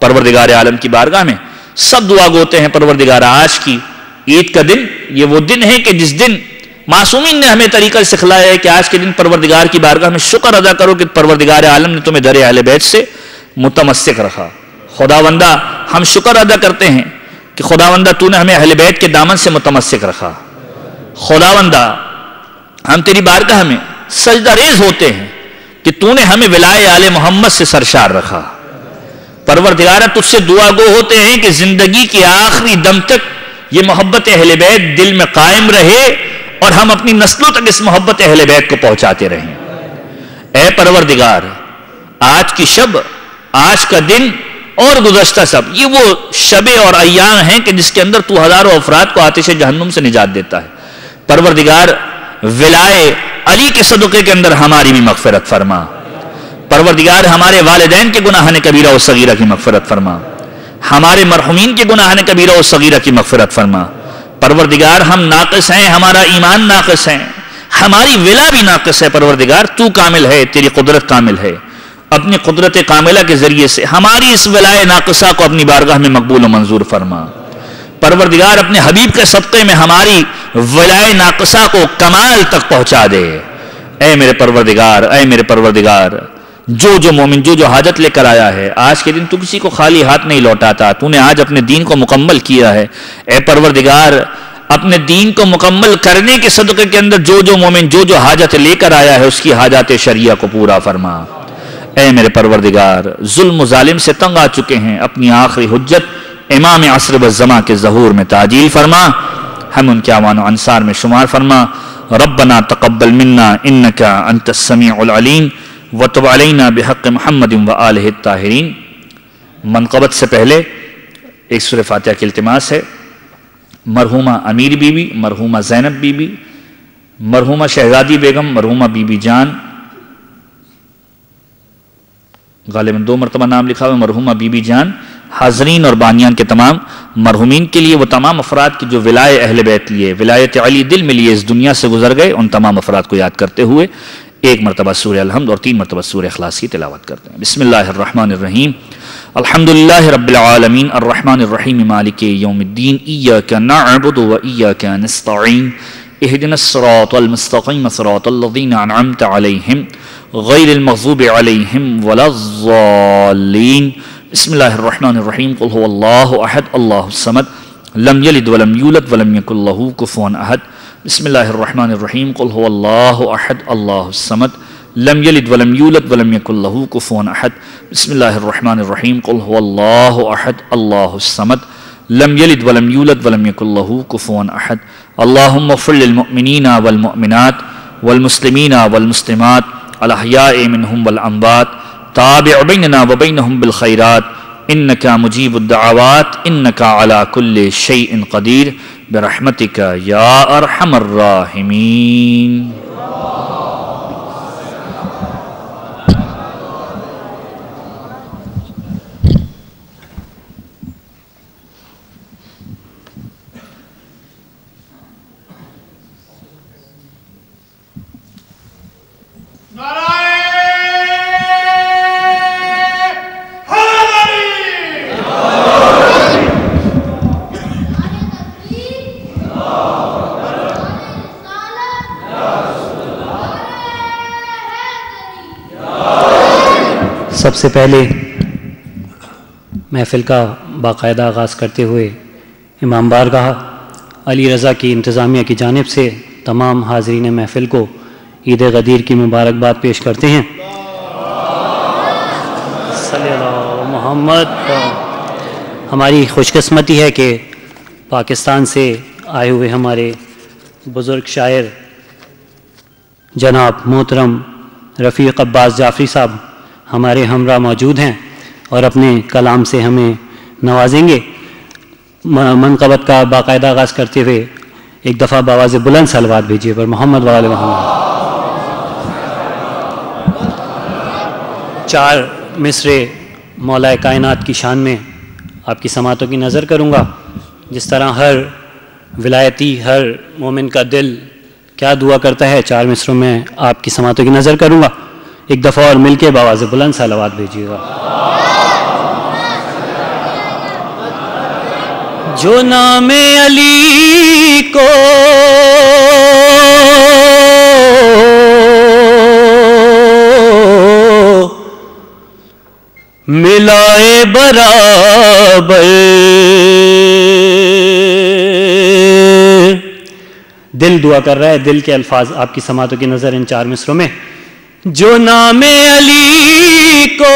پروردگار عالم کی بارگاہ میں سب دعا گوتے ہیں پروردگار آج کی عید کا دن یہ وہ دن ہے کہ جس دن معصومین نے ہمیں طریقہ سکھلایا ہے کہ آج کے دن پروردگار کی بارگاہ میں شکر ادا کرو کہ پروردگار عالم نے تمہیں در اہل بیت سے متمسک رکھا. خداوندہ ہم شکر ادا کرتے ہیں کہ خداوندہ تو نے ہمیں اہل بیت کے دامن سے متمسک رکھا. خداوندہ ہم تیری بارگاہ میں سجدہ ریز ہوتے ہیں کہ تو نے ہمیں ولائے آل محمد سے سرشار رکھا. پروردگارہ تجھ سے دعا گو ہوتے ہیں کہ زندگی کے آخری دم تک یہ محبت اہل بیت دل میں قائم رہے اور ہم اپنی نسلوں تک اس محبت اہل بیت کو پہنچاتے رہیں. اے پروردگار آج کی شب، آج کا دن اور گزشتہ سب یہ وہ شبیں اور ایام ہیں کہ جس کے اندر تو ہزاروں افراد کو آتش جہنم سے نجات دیتا ہے. پروردگار ولائے علی کے صدقے کے اندر ہماری بھی مغفرت فرما. پروردگار ہمارے والدین کے گناہان کبیرہ و صغیرہ کی مغفرت فرما. ہمارے مرحومین کے گناہان کبیرہ و صغیرہ کی مغفرت فرما. پروردگار ہم ناقص ہیں، ہمارا ایمان ناقص ہے، ہماری ولا بھی ناقص ہے. پروردگار تو کامل ہے، تیری قدرت کامل ہے. اپنی قدرت کاملہ کے ذریعے سے ہماری اس ولائے ناقصہ کو اپنی بارگاہ میں مقبول و منظور فرما. پروردگار اپنے حبیب کے صدقے میں ہماری ولائے ناقصہ کو کمال تک پہنچا دے. اے میرے پروردگار، اے میرے پروردگار، جو مومن جو حاجت لے کر آیا ہے آج کے دن تو کسی کو خالی ہاتھ نہیں لوٹاتا. تو نے آج اپنے دین کو مکمل کیا ہے. اے پروردگار اپنے دین کو مکمل کرنے کے صدقے کے اندر جو مومن جو حاجت لے کر آیا ہے اس کی حاجات شرعیہ کو پورا فرما. اے میرے پروردگار ظلم و ظالم سے تنگ آ چکے ہیں، اپنی آخری حجت امام عصر والزمان کے ظہور میں تعجیل فرما. ہم ان کے اعوان و انصار میں شمار فرما. ربنا تقبل منا انک انت السمیع العلیم وتب علینا بحق محمد وآلہ الطاہرین. منقبت سے پہلے ایک سورہ فاتحہ کی التماس ہے. مرحومہ امیر بی بی، مرحومہ زینب بی بی، مرحومہ شہزادی بیگم، مرحومہ بی بی جان، غالباً 2 مرتبہ نام لکھا ہوا، مرحومہ بی بی جان حاضرین اور بانیان کے تمام مرحومین کے لیے، وہ تمام افراد کی جو ولایت اہل بیت لیے، ولایت علی دل میں لیے اس دنیا سے گزر گئے، ان تمام افراد کو یاد کرتے ہوئے ایک مرتبہ سورہ الحمد اور 3 مرتبہ سورہ اخلاص کی تلاوت کرتے ہیں۔ بسم اللہ الرحمن الرحیم، الحمدللہ رب العالمین الرحمن الرحیم مالک یوم الدین، ایاک نعبد و ایاک نستعین، اہدنا الصراط المستقیم صراط الذین انعمت علیہم غیر المغضوب علیہم ولا الضالین۔ بسم اللہ الرحمن الرحیم، قل هو اللہ احد اللہ الصمد لم یلد ولم یولد ولم یکن لہ کفوا احد۔ بسم اللہ الرحمن الرحیم، قل هو اللہ احد اللہ الصمد لم یلد ولم یولد ولم یکن لہ کفوا احد۔ بسم اللہ الرحمن الرحیم، قل هو اللہ احد اللہ الصمد لم یلد ولم یولد ولم یکن لہ کفوا احد۔ اللہم اغفر للمؤمنین والمؤمنات والمسلمین والمسلمات الاحیاء منہم والاموات، تابع بیننا وبینہم بالخیرات، انکا مجیب الدعوات، انکا علی کل شیء قدیر، برحمتک یا ارحم الراحمین۔ سب سے پہلے محفل کا باقاعدہ آغاز کرتے ہوئے امام بارگاہ علی رضا کی انتظامیہ کی جانب سے تمام حاضرین محفل کو عید غدیر کی مبارکباد پیش کرتے ہیں۔ صلی اللہ محمد۔ ہماری خوش قسمتی ہے کہ پاکستان سے آئے ہوئے ہمارے بزرگ شاعر جناب محترم رفیق عباس جعفری صاحب ہمارے ہمراہ موجود ہیں اور اپنے کلام سے ہمیں نوازیں گے۔ منقبت کا باقاعدہ آغاز کرتے ہوئے ایک دفعہ بآواز بلند صلوات بھیجیے پر محمد وآل محمد۔ 4 مصرے مولا کائنات کی شان میں آپ کی سماعتوں کی نظر کروں گا، جس طرح ہر ولایتی ہر مومن کا دل کیا دعا کرتا ہے 4 مصروں میں آپ کی سماعتوں کی نظر کروں گا۔ ایک دفعہ اور مل کے بآواز بلند صلوات بھیجیے گا۔ جو نام علی کو ملائے برابر، دل دعا کر رہا ہے، دل کے الفاظ آپ کی سماعتوں کی نظر ان 4 مصروں میں۔ جو نام علی کو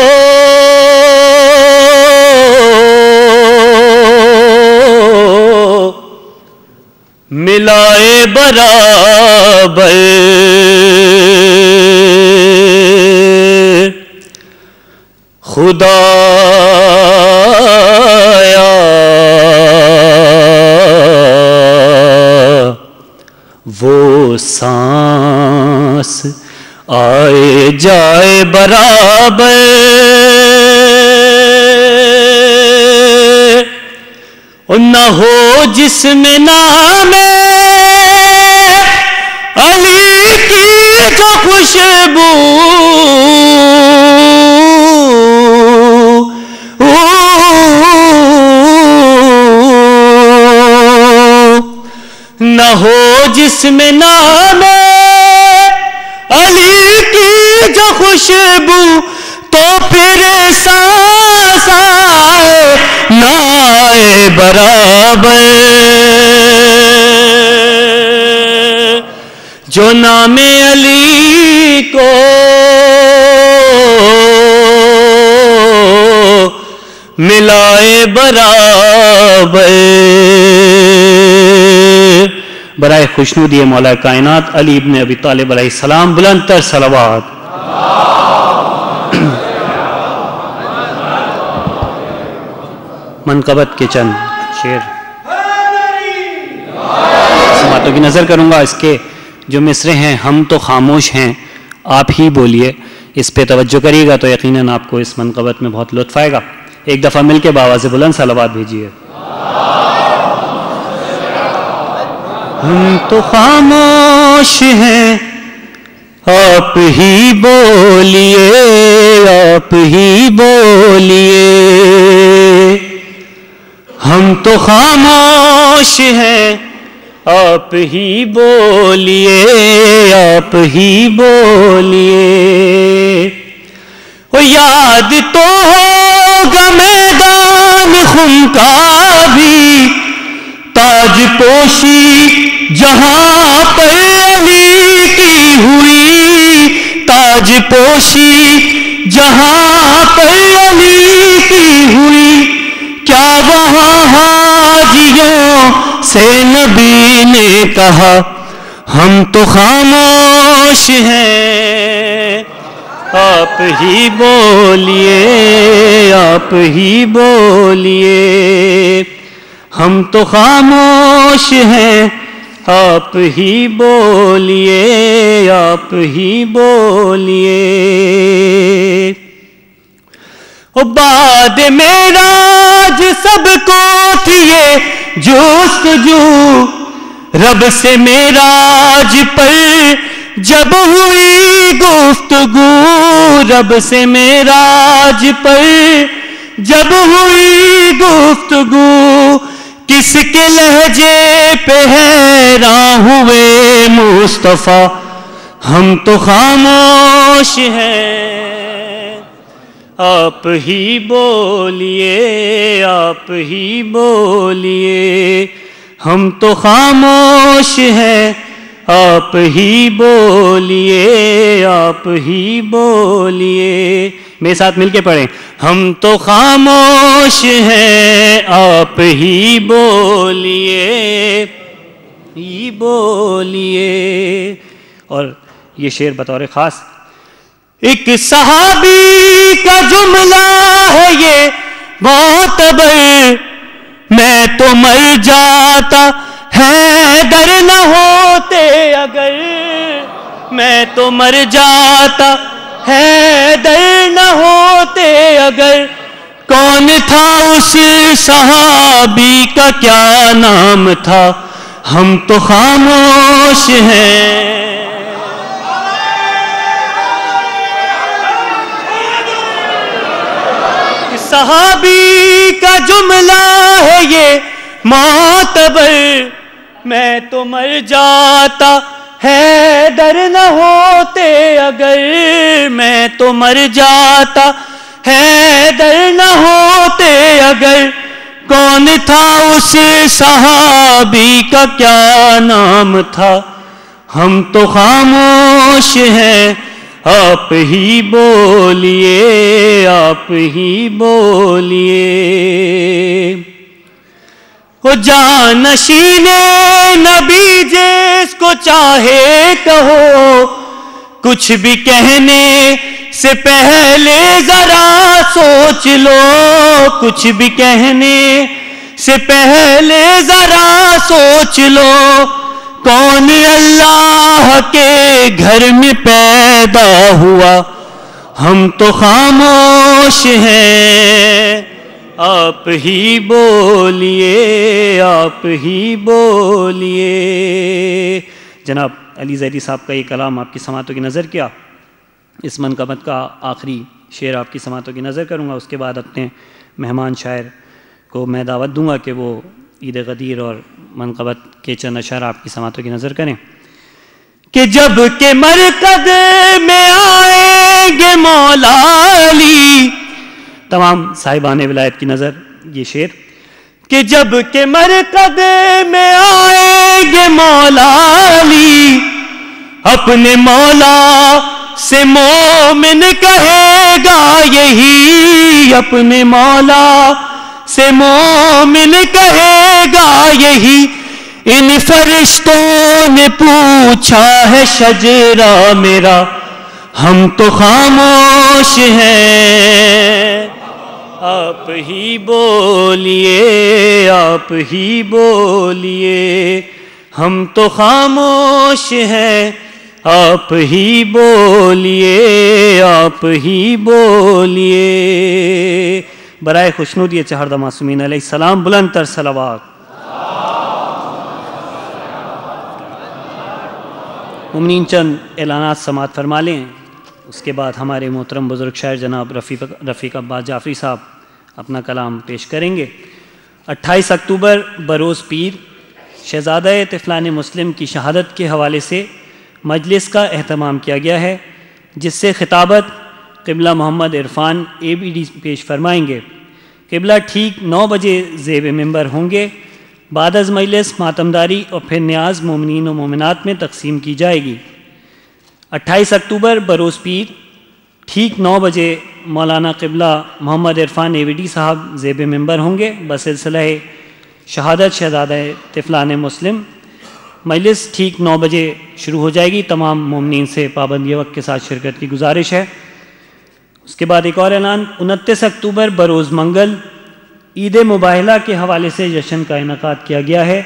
ملائے برابر، خدایا وہ سانس آئے جائے برابر، نہ ہو جس میں نام علی کی جو خوشبو، نہ ہو جس میں نام علی کی جو خوشبو، تو پھر سانس آئے نہ آئے برابر۔ جو نام علی کو ملائے برابر، برائے خوشنودی مولا کائنات علی ابن ابی طالب علیہ السلام بلند تر صلوات۔ منقبت کے چند شعر سماعتوں کی نظر کروں گا۔ اس کے جو مصرے ہیں، ہم تو خاموش ہیں آپ ہی بولیے، اس پہ توجہ کریے گا تو یقیناً آپ کو اس منقبت میں بہت لطف آئے گا۔ ایک دفعہ مل کے بآواز بلند صلوات بھیجیے. ہم تو خاموش ہیں آپ ہی بولیے آپ ہی بولیے. ہم تو خاموش ہیں آپ ہی بولیے آپ ہی بولیے. وہ یاد تو ہوگا میدان خم کا بھی تاج پوشی جہاں پر علی کی ہوئی تاج پوشی جہاں پر علی کی ہوئی. کیا وہاں حاجیوں سے نبی نے کہا ہم تو خاموش ہیں آپ ہی بولیے آپ ہی بولیے. ہم تو خاموش ہیں آپ ہی بولیے آپ ہی بولیے. بعد معراج سب کو تھی یہ جستجو رب سے معراج پر جب ہوئی گفتگو رب سے معراج پر جب ہوئی گفتگو کس کے لہجے پہ حیران ہوئے مصطفیٰ ہم تو خاموش ہیں آپ ہی بولیے آپ ہی بولیے. ہم تو خاموش ہیں آپ ہی بولیے آپ ہی بولیے. میرے ساتھ مل کے پڑھیں. ہم تو خاموش ہیں آپ ہی بولیے ہی بولیے. اور یہ شعر بطور خاص ایک صحابی کا جملہ ہے یہ معتبر. میں تو مر جاتا حیدر نہ ہوتے اگر میں تو مر جاتا حیدر نہ ہوتے اگر. کون تھا اس صحابی کا کیا نام تھا ہم تو خاموش ہیں. صحابی کا جملہ ہے یہ معتبر. میں تو مر جاتا حیدر نہ ہوتے اگر میں تو مر جاتا حیدر نہ ہوتے اگر. کون تھا اس صحابی کا کیا نام تھا ہم تو خاموش ہیں آپ ہی بولیے آپ ہی بولیے. وہ جانشین نبی جس کو چاہے کہو کچھ بھی کہنے سے پہلے ذرا سوچ لو کچھ بھی کہنے سے پہلے ذرا سوچ لو. کون اللہ کے گھر میں پیدا ہوا ہم تو خاموش ہیں آپ ہی بولیے آپ ہی بولیے. جناب علی زیدی صاحب کا یہ کلام آپ کی سماعتوں کی نظر کیا. اس منقبت کا آخری شعر آپ کی سماعتوں کی نظر کروں گا. اس کے بعد اپنے مہمان شاعر کو میں دعوت دوں گا کہ وہ عید غدیر اور منقبت کے چند اشعار آپ کی سماعتوں کی نظر کریں. کہ جب کہ مرکز میں آئیں گے مولا علی. تمام صاحبان ولایت کی نظر یہ شعر. کہ جب کہ مرکز میں آئیں گے مولا علی اپنے مولا سے مومن کہے گا یہی اپنے مولا سے مومن کہے گا یہی. ان فرشتوں نے پوچھا ہے شجرہ میرا ہم تو خاموش ہیں آپ ہی بولیے آپ ہی بولیے. ہم تو خاموش ہیں آپ ہی بولیے آپ ہی بولیے. برائے خوشنودی چہردہ معصومین علیہ السلام بلند تر صلوات۔ مومنین چند اعلانات سماعت فرما لیں، اس کے بعد ہمارے محترم بزرگ شاعر جناب رفیق عباس جعفری صاحب اپنا کلام پیش کریں گے۔ 28 اکتوبر بروز پیر شہزادہ طفلان مسلم کی شہادت کے حوالے سے مجلس کا اہتمام کیا گیا ہے، جس سے خطابت قبلہ محمد عرفان ABD پیش فرمائیں گے۔ قبلہ ٹھیک 9 بجے زیب ممبر ہوں گے۔ بعد از مجلس ماتمداری اور پھر نیاز مومنین و مومنات میں تقسیم کی جائے گی۔ 28 اکتوبر بروز پیر ٹھیک 9 بجے مولانا قبلہ محمد عرفان ABD صاحب زیب ممبر ہوں گے بسلسلہ شہادت شہزادہ طفلان مسلم۔ مجلس ٹھیک 9 بجے شروع ہو جائے گی۔ تمام مومنین سے پابندی وقت کے ساتھ شرکت کی گزارش ہے۔ اس کے بعد ایک اور اعلان، 29 اکتوبر بروز منگل عید مباہلہ کے حوالے سے جشن کا انعقاد کیا گیا ہے،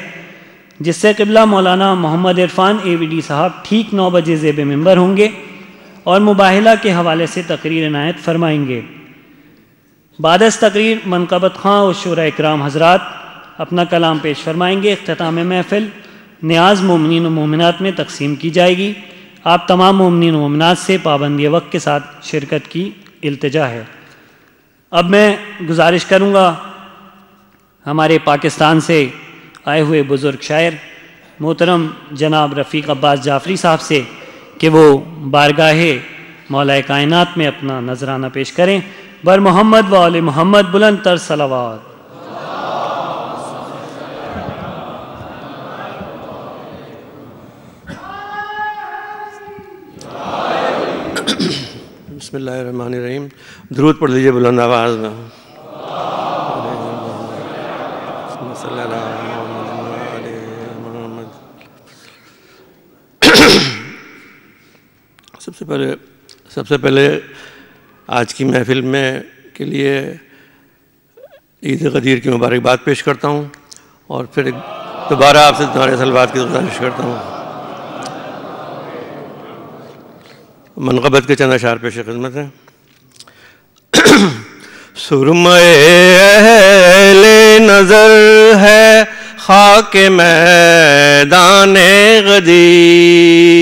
جس سے قبلہ مولانا محمد عرفان ABD صاحب ٹھیک 9 بجے زیب ممبر ہوں گے اور مباہلہ کے حوالے سے تقریر عنایت فرمائیں گے۔ بعد از تقریر منقبت خاں اور شورا کرام حضرات اپنا کلام پیش فرمائیں گے۔ اختتام محفل نیاز مومنین و مومنات میں تقسیم کی جائے گی۔ آپ تمام مومنین و مومنات سے پابندی وقت کے ساتھ شرکت کی التجا ہے۔ اب میں گزارش کروں گا ہمارے پاکستان سے آئے ہوئے بزرگ شاعر محترم جناب رفیق عباس جعفری صاحب سے کہ وہ بارگاہ مولا کائنات میں اپنا نذرانہ پیش کریں۔ بر محمد و آل محمد بلند تر صلوات۔ بسم اللہ الرحمن الرحیم۔ درود پڑھ لیجیے بلند آواز میں۔ سب سے پہلے آج کی محفل میں کے لیے عید غدیر کی مبارکباد پیش کرتا ہوں اور پھر دوبارہ آپ سے تمہارے صلوات کی گزارش کرتا ہوں۔ منقبت کے چند اشعار پیش خدمت ہیں۔ سرمۂ اہل نظر ہے خاک میدان غدیر،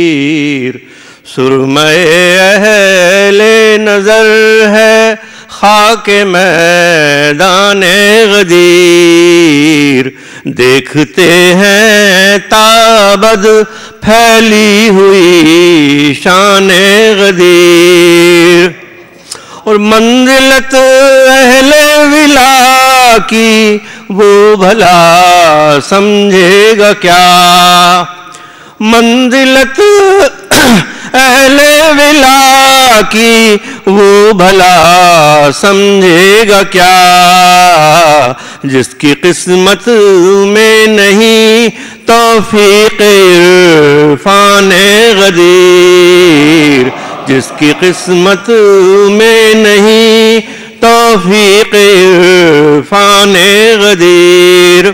سرمۂ اہل نظر ہے خاک میدان غدیر، دیکھتے ہیں تابد پھیلی ہوئی شان غدیر، اور منزلت اہل ولا کی وہ بھلا سمجھے گا کیا، منزلت اہل ولا کی وہ بھلا سمجھے گا کیا، جس کی قسمت میں نہیں توفیق عرفان غدیر، جس کی قسمت میں نہیں توفیق عرفان غدیر،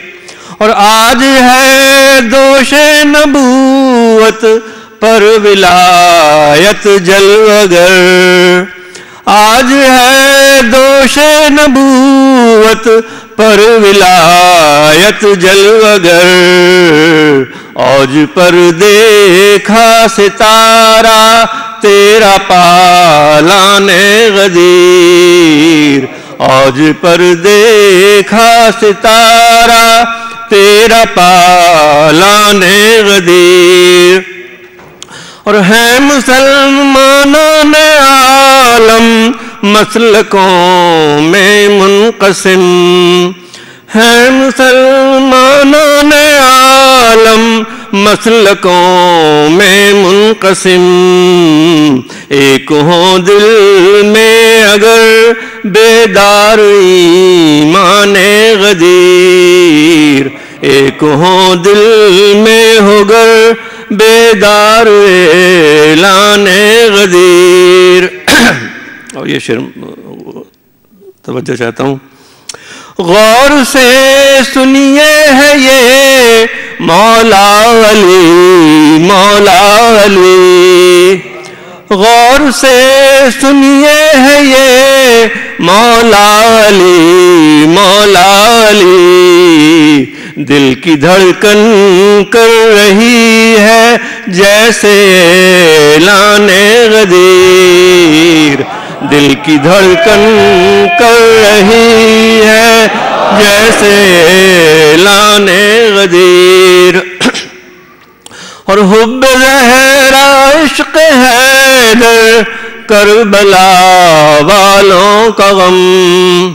اور آج ہے دوش نبوت پر ولایت جلوگر، آج ہے دوش نبوت پر ولایت جلوگر، اوج پر دیکھا ستارہ تیرا پالان غدیر، اوج پر دیکھا ستارہ تیرا پالان غدیر، اور ہے مسلمانان عالم مسلکوں میں منقسم، ہے مسلمانان عالم مسلکوں میں منقسم، ایک ہوں دل میں اگر بیدار ایمان غدیر، ایک ہوں دل میں ہوگر بیدار اعلان غدیر۔ اور یہ شعر توجہ چاہتا ہوں، غور سے سنیے ہے یہ مولا علی، مولا علی، غور سے سنیے ہے یہ مولا علی مولا علی، دل کی دھڑکن کر رہی ہے جیسے اعلان غدیر، دل کی دھڑکن کر رہی ہے جیسے اعلان غدیر۔ اور حب زہرا عشق حیدر کربلا والوں کا غم،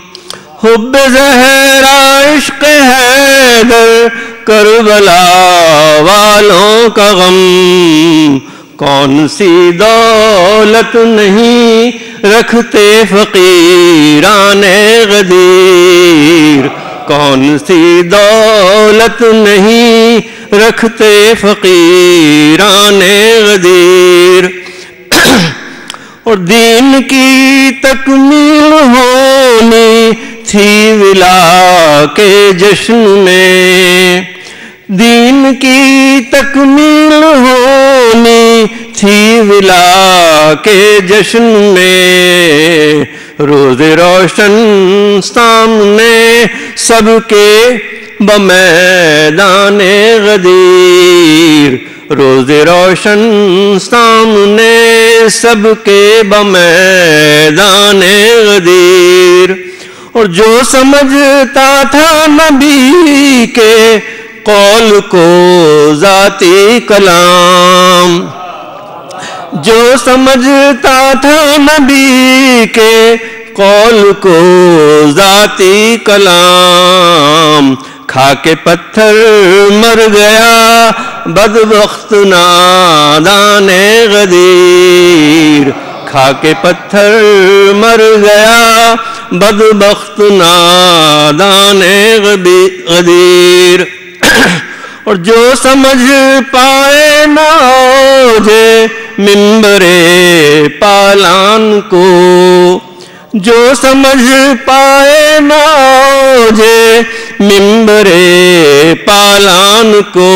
حب زہرا عشق حیدر کربلا والوں کا غم، کون سی دولت نہیں رکھتے فقیران غدیر، کون سی دولت نہیں رکھتے فقیران غدیر۔ اور دین کی تکمیل ہونی تھی ولا کے جشن میں، دین کی تکمیل ہونی تھی ولا کے جشن میں، روز روشن سامنے سب کے بمیدان غدیر، روز روشن سامنے سب کے بمیدان غدیر۔ اور جو سمجھتا تھا نبی کے قول کو ذاتی کلام، جو سمجھتا تھا نبی کے قول کو ذاتی کلام، کھا کے پتھر مر گیا بدبخت نادان غدیر، کھا کے پتھر مر گیا بدبخت نادان غدیر۔ اور جو سمجھ پائے نہ اوجے منبر پالان کو، جو سمجھ پائے نہ اوجے منبر پالان کو،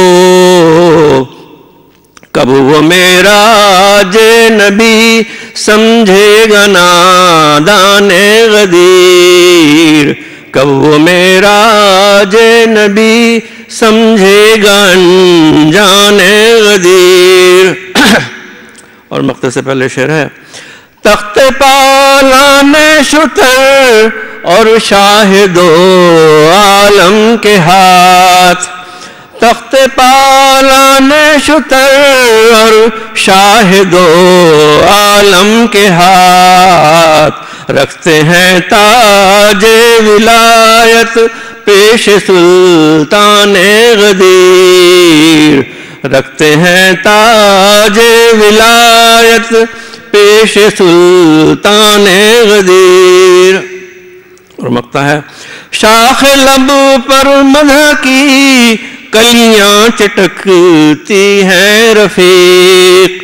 کب وہ معراج نبی سمجھے گا نادان غدیر، کب وہ معراج نبی سمجھے گا انجان غدیر۔ اور مقطع سے پہلے شعر ہے، تخت پالان شتر اور شاہد و عالم کے ہاتھ، تخت پالان شتر اور شاہد و عالم کے ہاتھ، رکھتے ہیں تاج ولایت پیش سلطان غدیر، رکھتے ہیں تاج ولایت پیش سلطان غدیر۔ اور مقطع ہے، شاخ لب پر مدح کی کلیاں چٹکتی ہیں رفیق،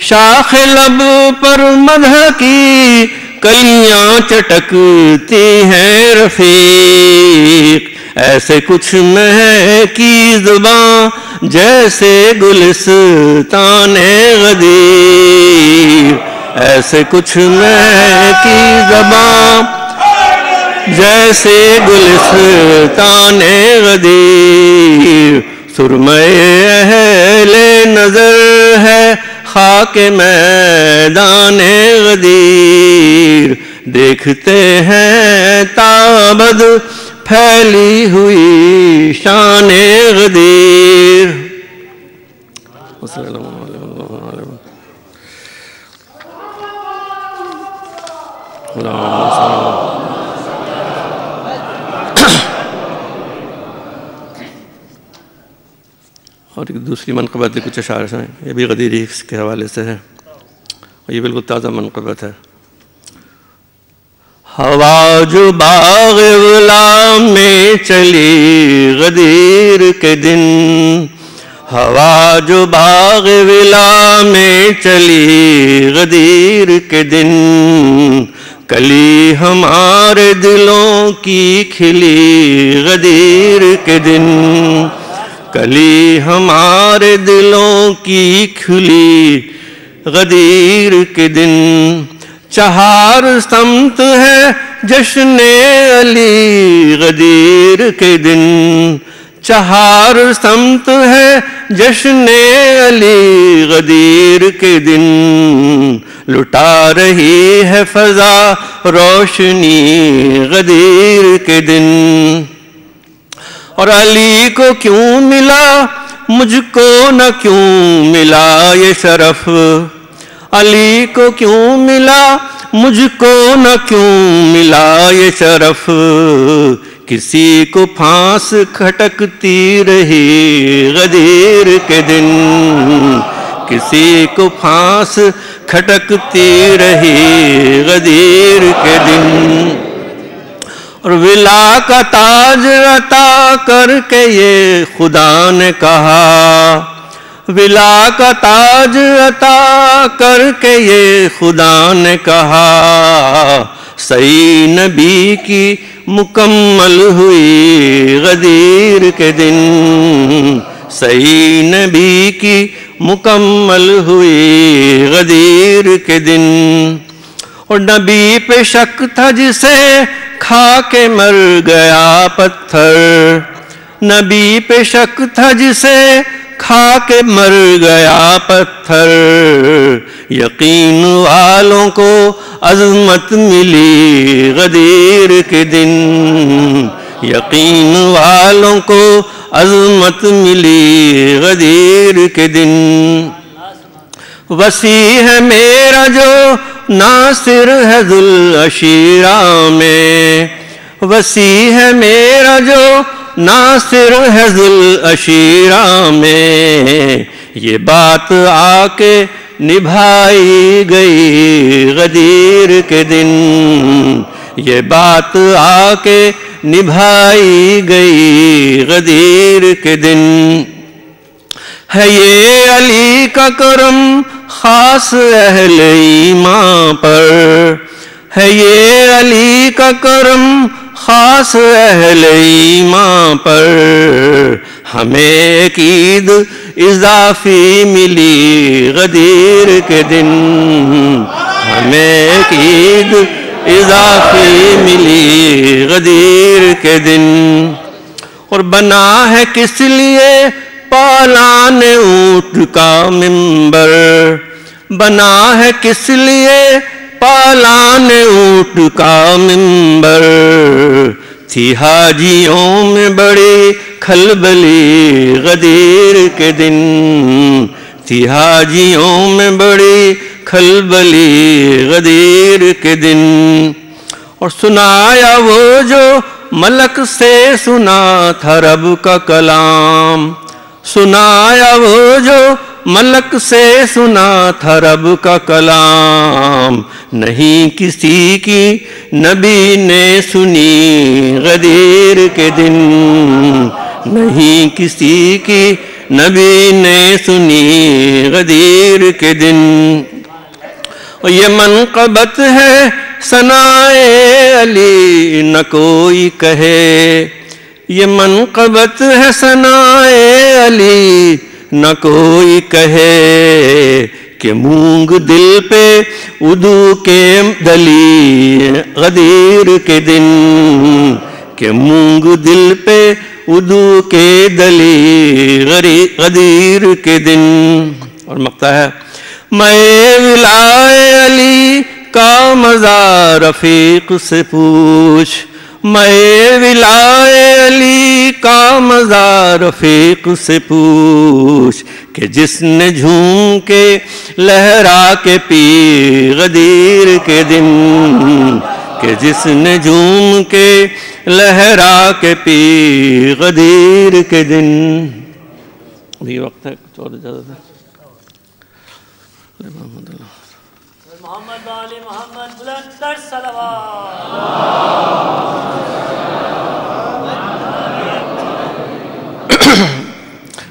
شاخ لب پر مدح کی کلیاں چٹکتی ہیں رفیق، ایسے کچھ مہکی زباں جیسے گلستان غدیر، ایسے کچھ مہکی زباں جیسے گلستان غدیر، سرمے اہل نظر ہے خاک میدان غدیر، دیکھتے ہیں تابد پھیلی ہوئی شان غدیر۔ اور ایک دوسری منقبت کچھ اشعار ہیں، یہ بھی غدیری کے حوالے سے ہے، اور یہ بالکل تازہ منقبت ہے۔ ہوا جو باغ ولا میں چلی غدیر کے دن، ہوا جو باغ ولا میں چلی غدیر کے دن، کلی ہمارے دلوں کی کھلی غدیر کے دن، کلی ہمارے دلوں کی کھلی غدیر کے دن، چہار سمت ہے جشن علی غدیر کے دن، چہار سمت ہے جشن علی غدیر کے دن، لٹا رہی ہے فضا روشنی غدیر کے دن۔ اور علی کو کیوں ملا مجھ کو نہ کیوں ملا یہ شرف، علی کو کیوں ملا مجھ کو نہ کیوں ملا یہ شرف، کسی کو پھانس کھٹکتی رہی غدیر کے دن، کسی کو پھانس کھٹکتی رہی غدیر کے دن۔ اور ولا کا تاج عطا کر کے یہ خدا نے کہا، ولا کا تاج عطا کر کے یہ خدا نے کہا، صحیح نبی کی مکمل ہوئی غدیر کے دن، صحیح نبی کی مکمل ہوئی غدیر کے دن۔ اور نبی پہ شک تھا جسے کھا کے مر گیا پتھر، نبی پہ شک تھا جسے کھا کے مر گیا پتھر، یقین والوں کو عظمت ملی غدیر کے دن، یقین والوں کو عظمت ملی غدیر کے دن۔ وسیع ہے میرا جو ناصر ہے ذوالعشیرہ میں، وسیع ہے میرا جو ناصر ہے ذوالعشیرہ میں، یہ بات آ کے نبھائی گئی غدیر کے دن، یہ بات آ کے نبھائی گئی غدیر کے دن۔ ہے یہ علی کا کرم خاص اہل ایمان پر، ہے یہ علی کا کرم خاص اہل ایمان پر، ہمیں ایک عید اضافی ملی غدیر کے دن، ہمیں ایک عید اضافی ملی غدیر کے دن۔ اور بنا ہے کس لیے پالان اونٹ کا منبر، بنا ہے کس لیے پالان اونٹ کا منبر، تھی حاجیوں میں بڑی کھلبلی غدیر کے دن، تھی حاجیوں میں بڑی کھلبلی غدیر کے دن۔ اور سنایا وہ جو ملک سے سنا تھا رب کا کلام، سنایا وہ جو ملک سے سنا تھا رب کا کلام، نہیں کسی کی نبی نے سنی غدیر کے دن، نہیں کسی کی نبی نے سنی غدیر کے دن۔ اور یہ منقبت ہے ثنائے علی نہ کوئی کہے، یہ منقبت ہے ثنائے علی نہ کوئی کہے، کہ مونگ دل پہ ادو کے دلی غدیر کے دن، کہ مونگ دل پہ ادو کے دلی غدیر کے دن۔ اور مقطع ہے، میں ولائے علی کا مزہ رفیق سے پوچھ، میں ولائے علی کا مزہ رفیق سے پوچھ، کہ جس نے جھوم کے لہرا کے پی غدیر کے دن، کہ جس نے جھوم کے لہرا کے پی غدیر کے دن۔ ابھی وقت ہے کچھ اور اجازت ہے؟ محمد علی محمد بلند تر صلوات۔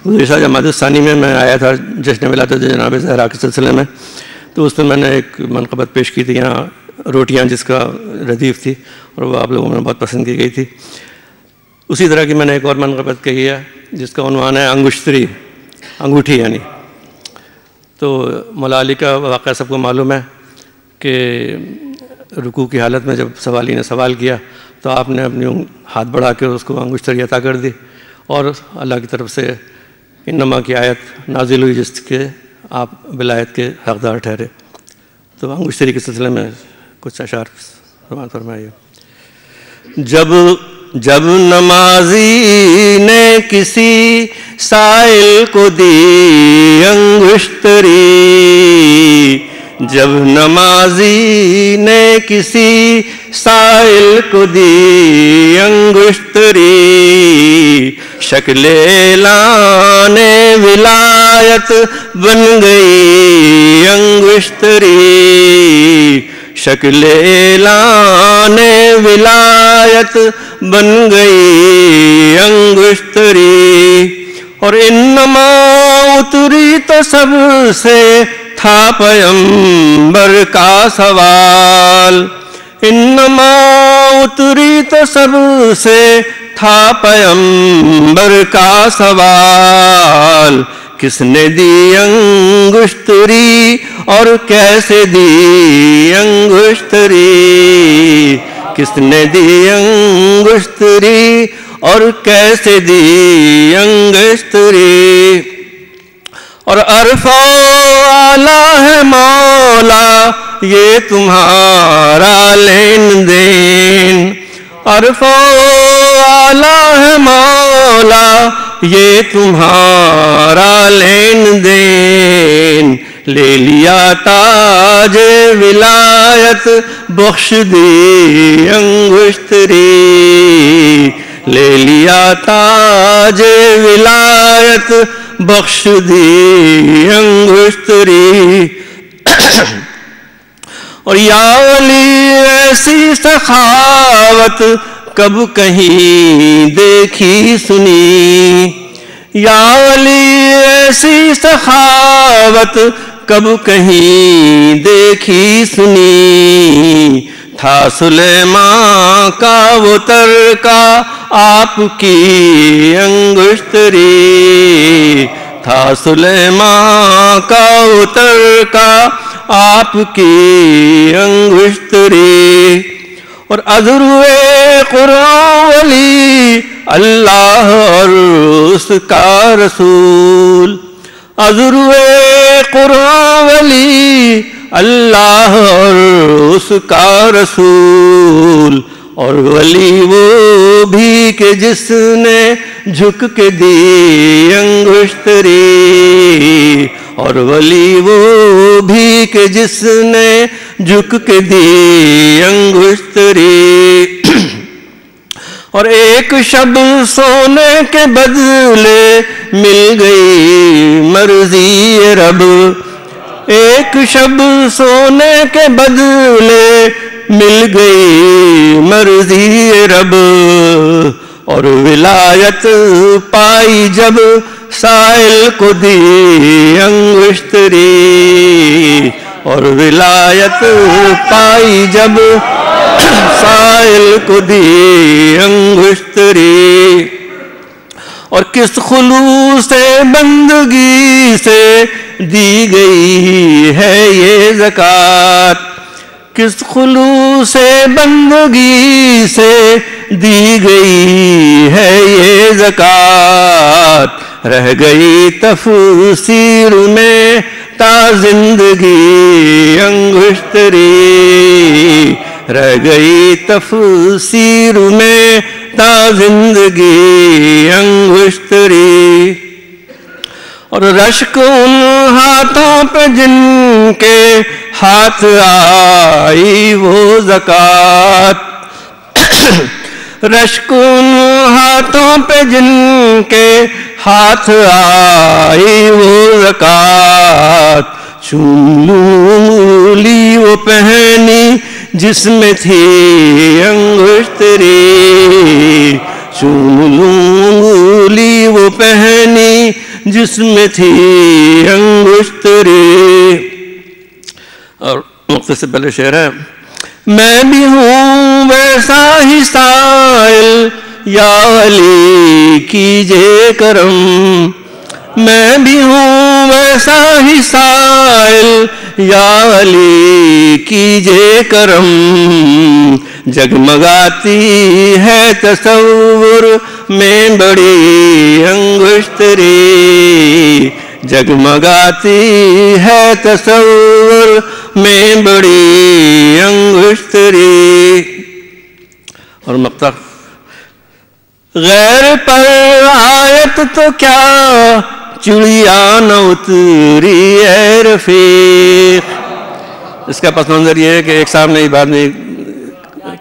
گزشتہ شاہ جماعت ثانی میں آیا تھا جشن ولادت جناب زہرا کے سلسلے میں، تو اس میں میں نے ایک منقبت پیش کی تھی یہاں روٹیاں جس کا ردیف تھی، اور وہ آپ لوگوں میں بہت پسند کی گئی تھی۔ اسی طرح کی میں نے ایک اور منقبت کہی ہے جس کا عنوان ہے انگشتری، انگوٹھی یعنی۔ تو مولا علی کا واقعہ سب کو معلوم ہے کہ رکوع کی حالت میں جب سوالی نے سوال کیا تو آپ نے اپنی ہاتھ بڑھا کے اس کو انگشتری عطا کر دی، اور اللہ کی طرف سے انما کی آیت نازل ہوئی جس کے آپ ولایت کے حقدار ٹھہرے۔ تو انگشتری کے سلسلے میں کچھ اشعار فرمائیے۔ جب نمازی نے کسی سائل کو دی انگشتری، جب نمازی نے کسی سائل کو دی انگشتری، شکل اعلان ولایت بن گئی انگشتری، شکل اعلان ولایت بن گئی انگشتری۔ اور انما اتری تو سب سے تھا پیمبر کا سوال، انما اتری تو سب سے تھا پیمبر کا سوال، کس نے دی انگشتری اور کیسے دی انگشتری، کس نے دی انگشتری اور کیسے دی انگشتری۔ اور عرفہ اعلیٰ ہے مولا یہ تمہارا لین دین، عرفہ اعلیٰ ہے مولا یہ تمہارا لین دین، لے لیا تاج ولایت بخش دی انگشتری، لے لیا تاج ولایت بخش دی انگشتری۔ اور یا علی ایسی سخاوت کب کہیں دیکھی سنی، یا علی ایسی سخاوت کب کہیں دیکھی سنی، تھا سلیمان کا وہ ترکہ آپ کی انگشتری، تھا سلیمان کا وہ ترکہ آپ کی انگشتری۔ اور عذروِ قرآن ولی اللہ اور اس کا رسول، عذروِ قرآن ولی اللہ اور اس کا رسول، اور ولی وہ بھی کہ جس نے جھک کے دی انگشتری، اور ولی وہ بھی کہ جس نے جھک کے دی انگشتری۔ اور ایک شب سونے کے بدلے مل گئی مرضی رب، ایک شب سونے کے بدلے مل گئی مرضی رب، اور ولایت پائی جب سائل کو دی انگشتری، اور ولایت پائی جب سائل کو دی انگشتری۔ اور کس خلوص بندگی سے دی گئی ہے یہ زکوٰۃ، کس خلوص بندگی سے دی گئی ہے یہ زکوٰۃ، رہ گئی تفسیر میں تا زندگی انگشتری، رہ گئی تفسیر میں تا زندگی انگشتری۔ اور رشک ان ہاتھوں پہ جن کے ہاتھ آئی وہ زکوٰۃ، رشک ان ہاتھوں پہ جن کے ہاتھ آئی وہ زکوٰۃ، چوم لوں لی وہ پہنی جس میں تھی انگشتری، چوم لوں لی وہ پہنی جس میں تھی انگشتری۔ اور نقطے سے پہلے شعر ہے، میں بھی ہوں ویسا ہی سائل یا علی کیجے کرم، میں بھی ہوں ویسا ہی سائل، یا علی کیجے کرم، جگمگاتی ہے تصور میں بڑی انگشتری، جگمگاتی ہے تصور میں بڑی انگشتری۔ اور مقطع، غیر پر آیت تو کیا چڑیا نہ اتری اے رفیق۔ اس کا پس منظر یہ ہے کہ ایک صاحب نے یہ بات میں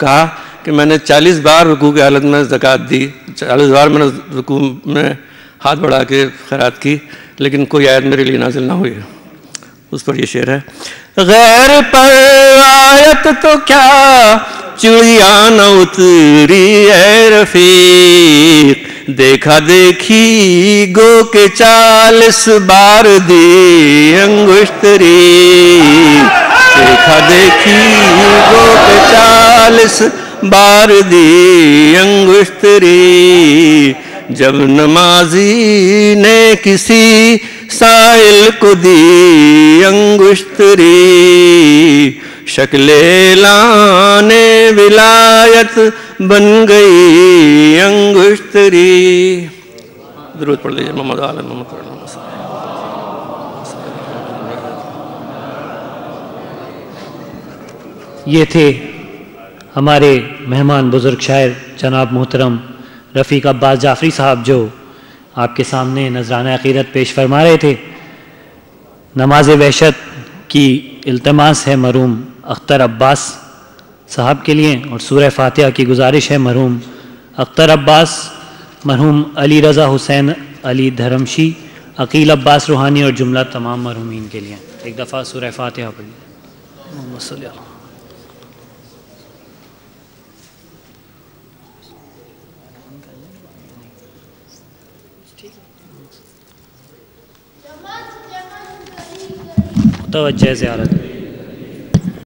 کہا کہ میں نے 40 بار رکوع کی حالت میں زکوٰۃ دی، 40 بار میں نے رکوع میں ہاتھ بڑھا کے خیرات کی، لیکن کوئی آیت میرے لیے نازل نہ ہوئی۔ اس پر یہ شعر ہے، غیر پر آیت تو کیا چڑیا نہ اتری اے رفیق، دیکھا دیکھی گو کے 40 بار دی انگشتری، دیکھا دیکھی گو کے 40 بار دی انگشتری، جب نمازی نے کسی سائل کو دی انگشتری، شکل اعلان ولایت بن گئی انگشتری۔ درود پڑھ لیجیے محمد آل محمد۔ یہ تھے ہمارے مہمان بزرگ شاعر جناب محترم رفیق عباس جعفری صاحب، جو آپ کے سامنے نذرانہ عقیدت پیش فرما رہے تھے۔ نماز وحشت کی التماس ہے مرحوم اختر عباس صاحب کے لیے، اور سورہ فاتحہ کی گزارش ہے مرحوم اختر عباس، مرحوم علی رضا حسین علی دھرمشی، عقیل عباس روحانی اور جملہ تمام مرحومین کے لیے۔ ایک دفعہ سورہ فاتحہ پڑھیے۔ اللہم صلی اللہ۔ توجہ زیارت۔